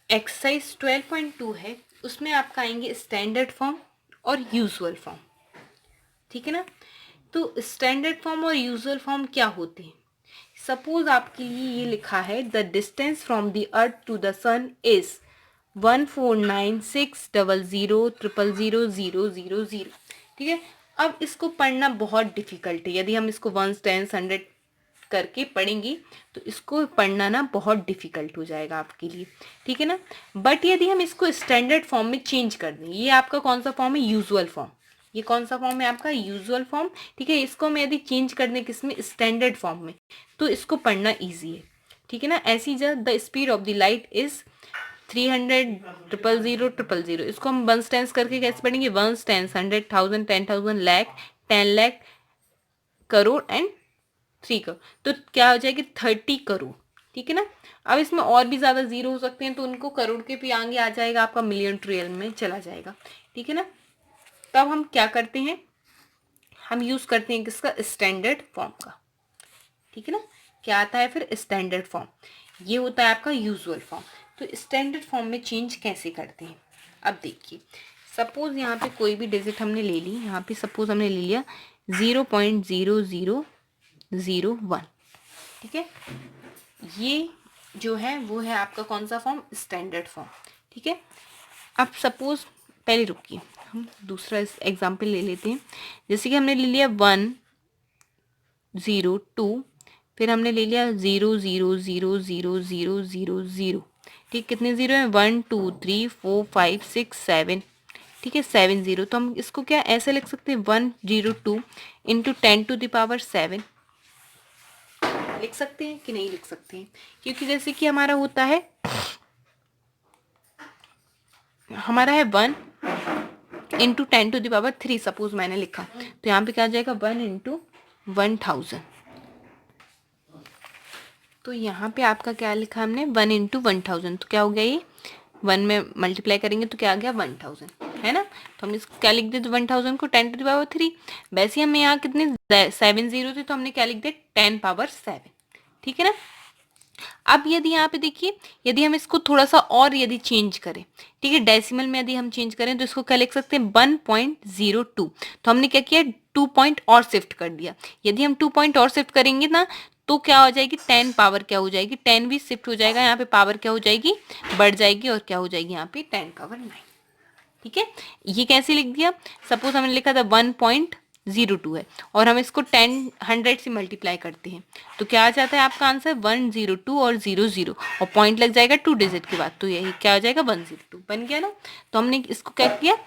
एक्सरसाइज 12.2 है, उसमें आपका आएंगे स्टैंडर्ड फॉर्म और यूजुअल फॉर्म, ठीक है ना। तो स्टैंडर्ड फॉर्म और यूजुअल फॉर्म क्या होते हैं, सपोज आपके लिए ये लिखा है the distance from the earth to the sun is 14960000000, ठीक है। अब इसको पढ़ना बहुत डिफिकल्ट है, यदि हम इसको 1 10 100 करके पढ़ेंगे तो इसको पढ़ना ना बहुत डिफिकल्ट हो जाएगा आपके लिए, ठीक है ना। बट यदि हम इसको स्टैंडर्ड फॉर्म में चेंज कर दें, ये आपका कौन सा फॉर्म है यूजुअल फॉर्म, ये कौन सा फॉर्म है आपका यूजुअल फॉर्म, ठीक है। इसको हम यदि चेंज कर दें किसमें स्टैंडर्ड फॉर्म में तो इसको पढ़ना ईजी है, ठीक है ना। ऐसी जब the speed of the light is 300 000 000, इसको हम 1 टाइम्स करके कैसे पढ़ेंगे 1 टाइम्स 100,000 10,000 लाख 10 लाख करोड़ एंड 3 करोड़, तो क्या हो जाएगी 30 करोड़, ठीक है ना। अब इसमें और भी ज्यादा जीरो हो सकते हैं तो उनको करोड़ के भी आगे आ जाएगा, आपका मिलियन ट्रिलियन में चला जाएगा, ठीक है ना। तब हम क्या करते हैं, हम यूज करते हैं किसका स्टैंडर्ड फॉर्म का, ठीक है ना। क्या आता है फिर स्टैंडर्ड फॉर्म, ये होता है आपका यूजुअल फॉर्म। तो स्टैंडर्ड फॉर्म में चेंज कैसे करते हैं, अब देखिए सपोज यहाँ पे कोई भी डिजिट हमने ले ली, यहाँ पे सपोज हमने ले लिया 0.0001, ठीक है। ये जो है वो है आपका कौन सा फॉर्म स्टैंडर्ड फॉर्म, ठीक है। अब सपोज पहले रुकिए हम दूसरा एग्जाम्पल ले लेते हैं, जैसे कि हमने ले लिया 102, फिर हमने ले लिया 0000000, ठीक, कितने जीरो हैं 1 2 3 4 5 6 7, ठीक है 7 0। तो हम इसको क्या ऐसे लिख सकते हैं 102 इंटू 10⁻7 लिख सकते हैं कि नहीं लिख सकते हैं, क्योंकि जैसे कि हमारा होता है हमारा है 1 इंटू 10⁻3 सपोज मैंने लिखा, तो यहाँ पे क्या आ जाएगा 1 इंटू 1000, तो यहाँ पे आपका क्या लिखा हमने 1 इंटू 1000, तो क्या हो गया ये 1 में मल्टीप्लाई करेंगे तो क्या आ गया 1000, है ना। तो हमने क्या लिख दिया 1000 को 10⁻3, वैसे ही हमें यहाँ कितने 7 0 थे तो हमने क्या लिख दिया 10⁻7, ठीक है ना। अब यदि यहाँ पे देखिए यदि हम इसको थोड़ा सा और यदि चेंज करें, ठीक है, डेसिमल में यदि हम चेंज करें तो इसको क्या लिख सकते हैं 1.02, तो हमने क्या किया 2 पॉइंट और शिफ्ट कर दिया। यदि हम 2 पॉइंट और शिफ्ट करेंगे ना तो क्या हो जाएगी 10 पावर क्या हो जाएगी 10 भी शिफ्ट हो जाएगा, यहाँ पे पावर क्या हो जाएगी बढ़ जाएगी और क्या हो जाएगी यहाँ पे 10 पावर 9। ठीक है, ये कैसे लिख दिया, सपोज हमने लिखा था 1.02 है और हम इसको 100 से मल्टीप्लाई करते हैं तो क्या आ जाता है आपका आंसर 102 और 00 और पॉइंट लग जाएगा 2 डिजिट के बाद, तो यही क्या हो जाएगा 102 बन गया ना। तो हमने इसको क्या किया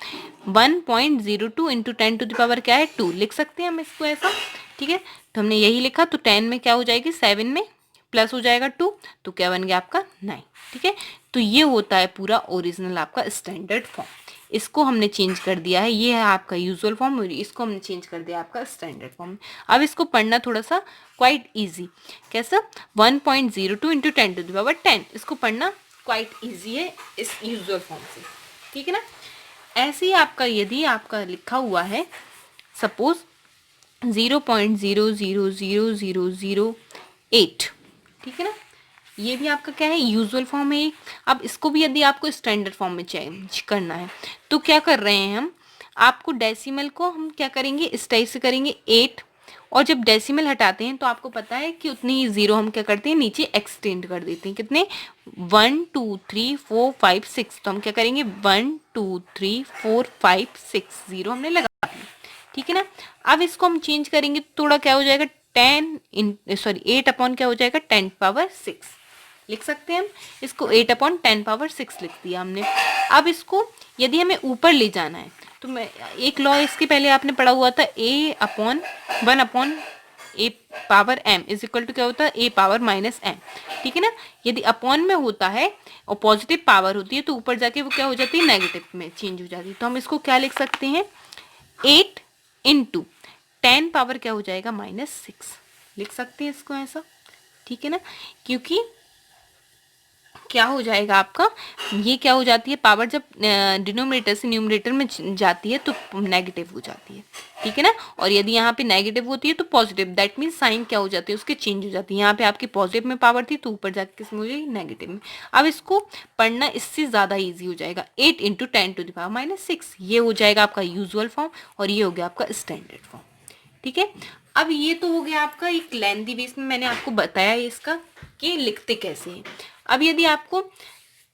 1.02 इंटू 10 टू द पावर क्या है 2 लिख सकते हैं हम इसको ऐसा। ठीक है, तो हमने यही लिखा, तो 10 में क्या हो जाएगी 7 में प्लस हो जाएगा 2, तो क्या बन गया आपका 9। ठीक है, तो ये होता है पूरा ओरिजिनल आपका स्टैंडर्ड फॉर्म, इसको हमने चेंज कर दिया है, ये है आपका यूजुअल फॉर्म और इसको हमने चेंज कर दिया आपका स्टैंडर्ड फॉर्म। अब इसको पढ़ना थोड़ा सा क्वाइट इजी, कैसा 1.02 इंटू 10 टू द पावर 10, इसको पढ़ना क्वाइट इजी है इस यूजुअल फॉर्म से। ठीक है ना, ऐसे ही आपका यदि आपका लिखा हुआ है सपोज 0.000008, ठीक है ना, ये भी आपका क्या है यूजुअल फॉर्म है। अब इसको भी यदि आपको स्टैंडर्ड फॉर्म में चेंज करना है तो क्या कर रहे हैं हम, आपको डेसिमल को हम क्या करेंगे इस टाइप से करेंगे 8, और जब डेसिमल हटाते हैं तो आपको पता है कि उतनी ही जीरो हम क्या करते हैं नीचे एक्सटेंड कर देते हैं, कितने 1 2 3 4 5 6, तो हम क्या करेंगे 1 2 3 4 5 6 जीरो हमने लगा दिया। ठीक है ना, अब इसको हम चेंज करेंगे तो थोड़ा क्या हो जाएगा 8 अपॉन क्या हो जाएगा 10 पावर 6 लिख सकते हैं हम, इसको 8 अपॉन 10 पावर 6 लिख दिया हमने। अब इसको यदि हमें ऊपर ले जाना है तो मैं एक लॉ इसके पहले आपने पढ़ा हुआ था a upon 1 upon a power m is equal to क्या होता है a पावर माइनस m। ठीक है ना, यदि अपॉन में होता है और पॉजिटिव पावर होती है तो ऊपर जाके वो क्या हो जाती है नेगेटिव में चेंज हो जाती है, तो हम इसको क्या लिख सकते हैं 8 इंटू 10 पावर क्या हो जाएगा -6 लिख सकते हैं इसको ऐसा। ठीक है ना, क्योंकि क्या हो जाएगा आपका ये क्या हो जाती है पावर जब डिनोमिनेटर से न्यूमरेटर में जाती है तो नेगेटिव हो जाती है। ठीक है ना, और यदि यहाँ पे नेगेटिव होती है तो पॉजिटिव, दैट मीन साइन क्या हो जाती है उसके चेंज हो जाती है। यहाँ पे आपकी पॉजिटिव में पावर थी तो ऊपर जाके किस में हो जाएगी नेगेटिव में। अब इसको पढ़ना इससे ज़्यादा ईजी हो जाएगा 8 इंटू 10 टू द पावर -6, ये हो जाएगा आपका यूजुअल फॉर्म और ये हो गया आपका स्टैंडर्ड फॉर्म। ठीक है, अब ये तो हो गया आपका एक लेंथी बेस में मैंने आपको बताया इसका कि लिखते कैसे हैं। अब यदि आपको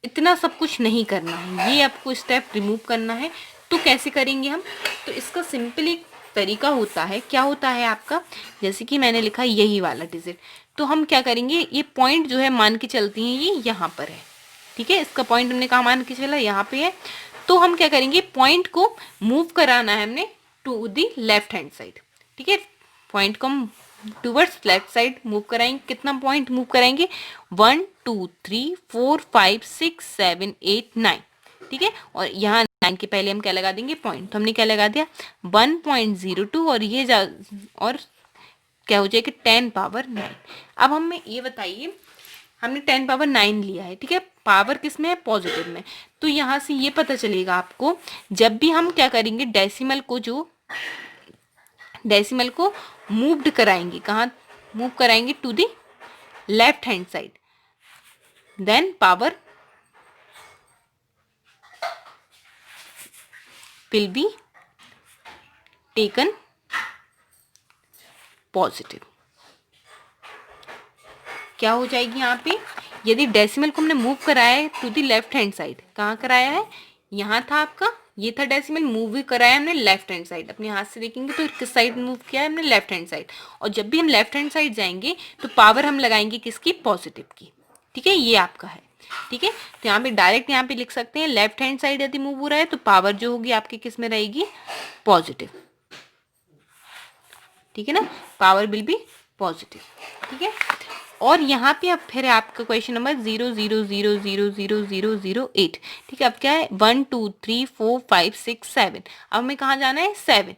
इतना सब कुछ नहीं करना है, ये आपको स्टेप रिमूव करना है तो कैसे करेंगे हम, तो इसका सिंपल एक तरीका होता है, क्या होता है आपका जैसे कि मैंने लिखा यही वाला डिजिट, तो हम क्या करेंगे ये पॉइंट जो है मान के चलती हैं ये यहाँ पर है। ठीक है, इसका पॉइंट हमने कहा मान के चला यहाँ पे है, तो हम क्या करेंगे पॉइंट को मूव कराना है हमने to the left hand side. ठीक है, पॉइंट को हम टूवर्ड्स लेफ्ट साइड मूव कराएंगे, कितना पॉइंट मूव कराएंगे 1 2 3 4 5 6 7 8 9। ठीक है, और यहाँ 9 के पहले हम क्या लगा देंगे पॉइंट, तो हमने क्या लगा दिया 1.02 और ये और क्या हो जाएगा 10 पावर 9। अब हमें ये बताइए हमने 10 पावर 9 लिया है, ठीक है, पावर किस में है पॉजिटिव में, तो यहाँ से ये पता चलेगा आपको जब भी हम क्या करेंगे डेसिमल को मूव्ड कराएंगे, कहाँ मूव कराएंगे to the left hand side, then power will be taken positive. क्या हो जाएगी यहाँ पे यदि डेसिमल को हमने मूव कराया है to the left hand side, कहाँ कराया है यहाँ था आपका ये था डेसिमल, मूव भी कराया हमने लेफ्ट हैंड साइड, अपने हाथ से देखेंगे तो किस साइड मूव किया है हमने लेफ्ट हैंड साइड, और जब भी हम लेफ्ट हैंड साइड जाएंगे तो पावर हम लगाएंगे किसकी पॉजिटिव की। ठीक है, ये आपका है। ठीक है, तो यहाँ पे डायरेक्ट यहाँ पे लिख सकते हैं लेफ्ट हैंड साइड यदि मूव हो रहा है तो पावर जो होगी आपकी किस में रहेगी पॉजिटिव। ठीक है ना, पावर विल बी पॉजिटिव। ठीक है, और यहाँ पे अब फिर आपका क्वेश्चन नंबर 0.00000008। ठीक है, अब क्या है 1 2 3 4 5 6 7, अब हमें कहाँ जाना है 7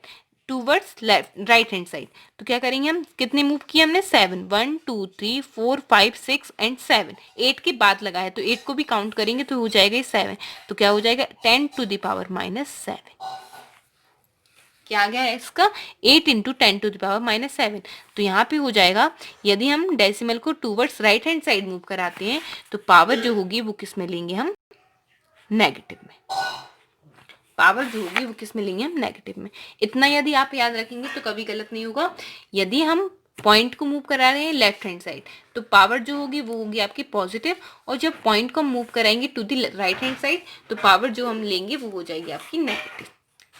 towards left right hand side, तो क्या करेंगे हम कितने मूव किए हमने 7 1 2 3 4 5 6 एंड 7, 8 के बाद लगा है तो 8 को भी काउंट करेंगे तो हो जाएगा 7, तो क्या हो जाएगा 10 टू द पावर -7। क्या आ गया है इसका 8 इंटू 10 टू द पावर -7, तो यहाँ पे हो जाएगा यदि हम डेसिमल को towards right hand side move कराते हैं तो पावर जो होगी वो किस में लेंगे हम नेगेटिव में, पावर जो होगी वो किस में लेंगे हम नेगेटिव में। इतना यदि आप याद रखेंगे तो कभी गलत नहीं होगा। यदि हम पॉइंट को मूव करा रहे हैं लेफ्ट हैंड साइड, तो पावर जो होगी वो होगी आपकी पॉजिटिव, और जब पॉइंट को मूव कराएंगे to the right hand side तो पावर जो हम लेंगे वो हो जाएगी आपकी नेगेटिव।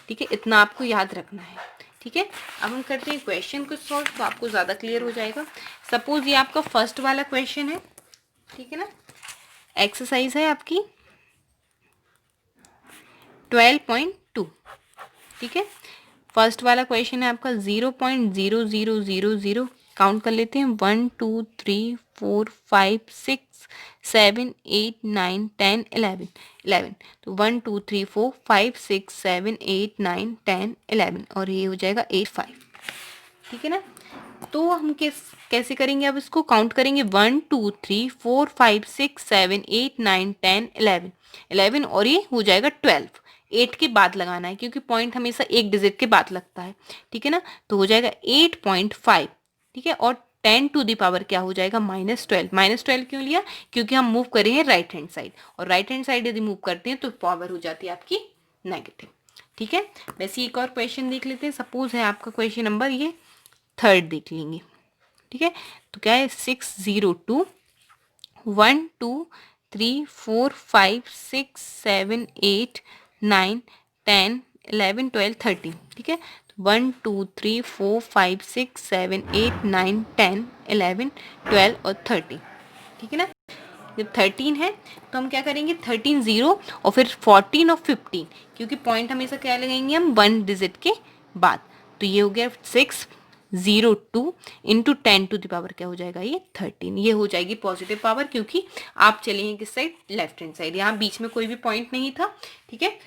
ठीक है, इतना आपको याद रखना है। ठीक है, अब हम करते हैं क्वेश्चन को सॉल्व, तो आपको ज़्यादा क्लियर हो जाएगा। सपोज ये आपका फर्स्ट वाला क्वेश्चन है, ठीक है ना, एक्सरसाइज है आपकी 12.2। ठीक है, फर्स्ट वाला क्वेश्चन है आपका 0.0000, काउंट कर लेते हैं 1 2 3 4 5 6 7 8 9 10 11 11, तो 1 2 3 4 5 6 7 8 9 10 11, और ये हो जाएगा 8 5। ठीक है ना, तो हम कैसे करेंगे, अब इसको काउंट करेंगे 1 2 3 4 5 6 7 8 9 10 11 11, और ये हो जाएगा 12। 8 के बाद लगाना है क्योंकि पॉइंट हमेशा एक डिजिट के बाद लगता है। ठीक है ना, तो हो जाएगा 8.5। ठीक है, और 10 टू दी पावर क्या हो जाएगा, -12। -12 क्यों लिया, क्योंकि हम मूव कर रहे हैं राइट हैंड साइड, और राइट हैंड साइड यदि मूव करते हैं तो पावर हो जाती है आपकी नेगेटिव। ठीक है, वैसे एक और क्वेश्चन देख लेते हैं। सपोज है आपका क्वेश्चन नंबर ये थर्ड देख लेंगे। ठीक है, तो क्या है 6 0 2 1 2 3 4 5 6 7 8 9 10 11 12 13। ठीक है, तो 1 2 3 4 5 6 7 8 9 10 11 12 और 13। ठीक है ना, जब 13 है तो हम क्या करेंगे 13 0 और फिर 14 और 15, क्योंकि पॉइंट हमेशा क्या लगाएंगे हम 1 डिजिट के बाद, तो ये हो गया 6 0 2 इंटू 10 टू द पावर क्या हो जाएगा ये 13, ये हो जाएगी पॉजिटिव पावर, क्योंकि आप चले हैं किस साइड, लेफ्ट हैंड साइड। यहाँ बीच में कोई भी पॉइंट नहीं था। ठीक है,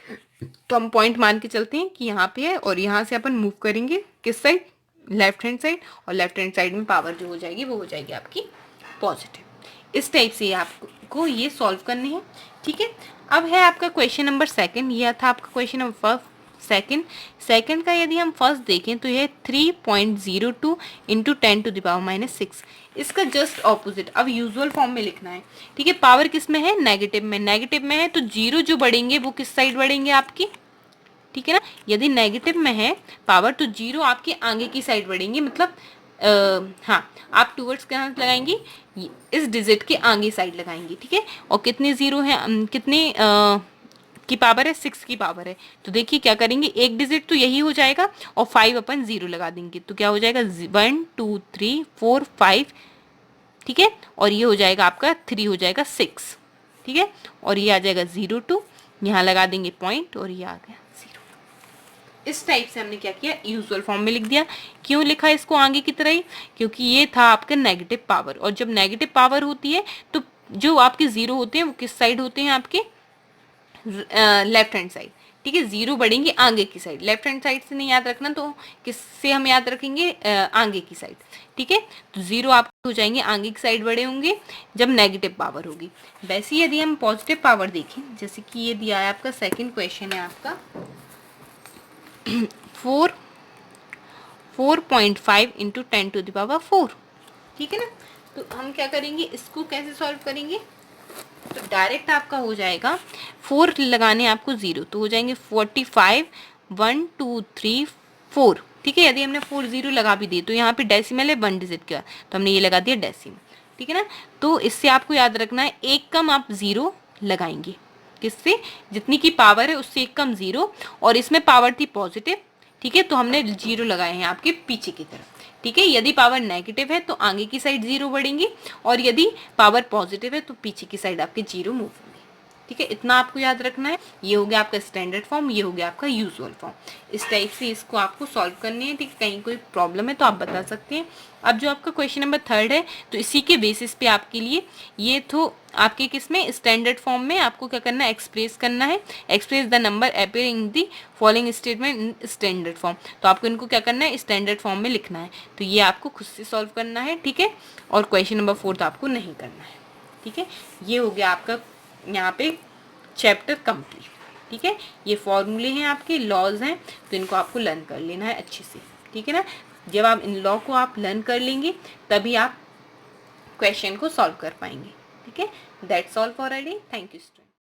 तो हम पॉइंट मान के चलते हैं कि यहाँ पे है, और यहाँ से अपन मूव करेंगे किस साइड, लेफ्ट हैंड साइड, और लेफ्ट हैंड साइड में पावर जो हो जाएगी वो हो जाएगी आपकी पॉजिटिव। इस टाइप से आपको ये सॉल्व करने हैं। ठीक है, अब है आपका क्वेश्चन नंबर सेकंड। यह था आपका क्वेश्चन नंबर सेकंड का यदि हम फर्स्ट देखें तो यह 3.02 इंटू 10 टू द पावर -6। इसका जस्ट ऑपोजिट अब यूजुअल फॉर्म में लिखना है। ठीक है, पावर किस में है, नेगेटिव में। नेगेटिव में है तो जीरो जो बढ़ेंगे वो किस साइड बढ़ेंगे आपकी। ठीक है ना, यदि नेगेटिव में है पावर तो जीरो आपके आगे की साइड बढ़ेंगे, मतलब हाँ, आप टूवर्ड्स कहाँ लगाएंगे, इस डिजिट के आगे साइड लगाएंगे। ठीक है, और कितने जीरो हैं, कितने की पावर है, 6 की पावर है, तो देखिए क्या करेंगे, एक डिजिट तो यही हो जाएगा और 5 अपन 0 लगा देंगे, तो क्या हो जाएगा 1 2 3 4 5। ठीक है, और ये हो जाएगा आपका 3 हो जाएगा 6। ठीक है, और ये आ जाएगा 0 2, यहाँ लगा देंगे पॉइंट, और ये आ गया 0। इस टाइप से हमने क्या किया, यूजुअल फॉर्म में लिख दिया। क्यों लिखा इसको आगे की तरह ही, क्योंकि ये था आपका नेगेटिव पावर, और जब नेगेटिव पावर होती है तो जो आपके जीरो होते हैं वो किस साइड होते हैं, आपके लेफ्ट हैंड साइड। ठीक है, जीरो बढ़ेंगे आगे की साइड, लेफ्ट हैंड साइड से नहीं याद रखना, तो किससे हम याद रखेंगे, आगे की साइड। ठीक है, तो जीरो आपको हो जाएंगे आगे की साइड बढ़े होंगे जब नेगेटिव पावर होगी। वैसे यदि हम पॉजिटिव पावर देखें, जैसे कि ये दिया है आपका सेकंड क्वेश्चन है आपका 4.5 इंटू 10 टू द पावर 4। ठीक है ना, तो हम क्या करेंगे, इसको कैसे सॉल्व करेंगे, तो डायरेक्ट आपका हो जाएगा 4 लगाने आपको 0, तो हो जाएंगे 45 1 2 3 4। ठीक है, यदि हमने 4 0 लगा भी दिए तो यहाँ पे डेसिमल है 1 डिजिट का, तो हमने ये लगा दिया डेसिमल। ठीक है ना, तो इससे आपको याद रखना है एक कम आप 0 लगाएंगे, किससे, जितनी की पावर है उससे एक कम 0, और इसमें पावर थी पॉजिटिव। ठीक है, तो हमने 0 लगाए हैं आपके पीछे की तरफ। ठीक है, यदि पावर नेगेटिव है तो आगे की साइड 0 बढ़ेंगी, और यदि पावर पॉजिटिव है तो पीछे की साइड आपके 0 मूव होंगे। ठीक है, इतना आपको याद रखना है। ये हो गया आपका स्टैंडर्ड फॉर्म, ये हो गया आपका यूजुअल फॉर्म। इस टाइप से इसको आपको सॉल्व करने हैं। ठीक है, कहीं कोई प्रॉब्लम है तो आप बता सकते हैं। अब जो आपका क्वेश्चन नंबर थर्ड है, तो इसी के बेसिस पे आपके लिए ये तो आपके किसमें, स्टैंडर्ड फॉर्म में आपको क्या करना है, एक्सप्रेस करना है। Express the number appear in the following statement in standard form, तो आपको इनको क्या करना है, स्टैंडर्ड फॉर्म में लिखना है। तो ये आपको खुद से सॉल्व करना है। ठीक है, और क्वेश्चन नंबर 4 आपको नहीं करना है। ठीक है, ये हो गया आपका यहाँ पे चैप्टर कंप्लीट। ठीक है, ये फॉर्मूले हैं आपके, लॉज हैं, तो इनको आपको लर्न कर लेना है अच्छे से। ठीक है ना, जब आप इन लॉ को आप लर्न कर लेंगे तभी आप क्वेश्चन को सॉल्व कर पाएंगे। ठीक है, that's all for a day. Thank you student.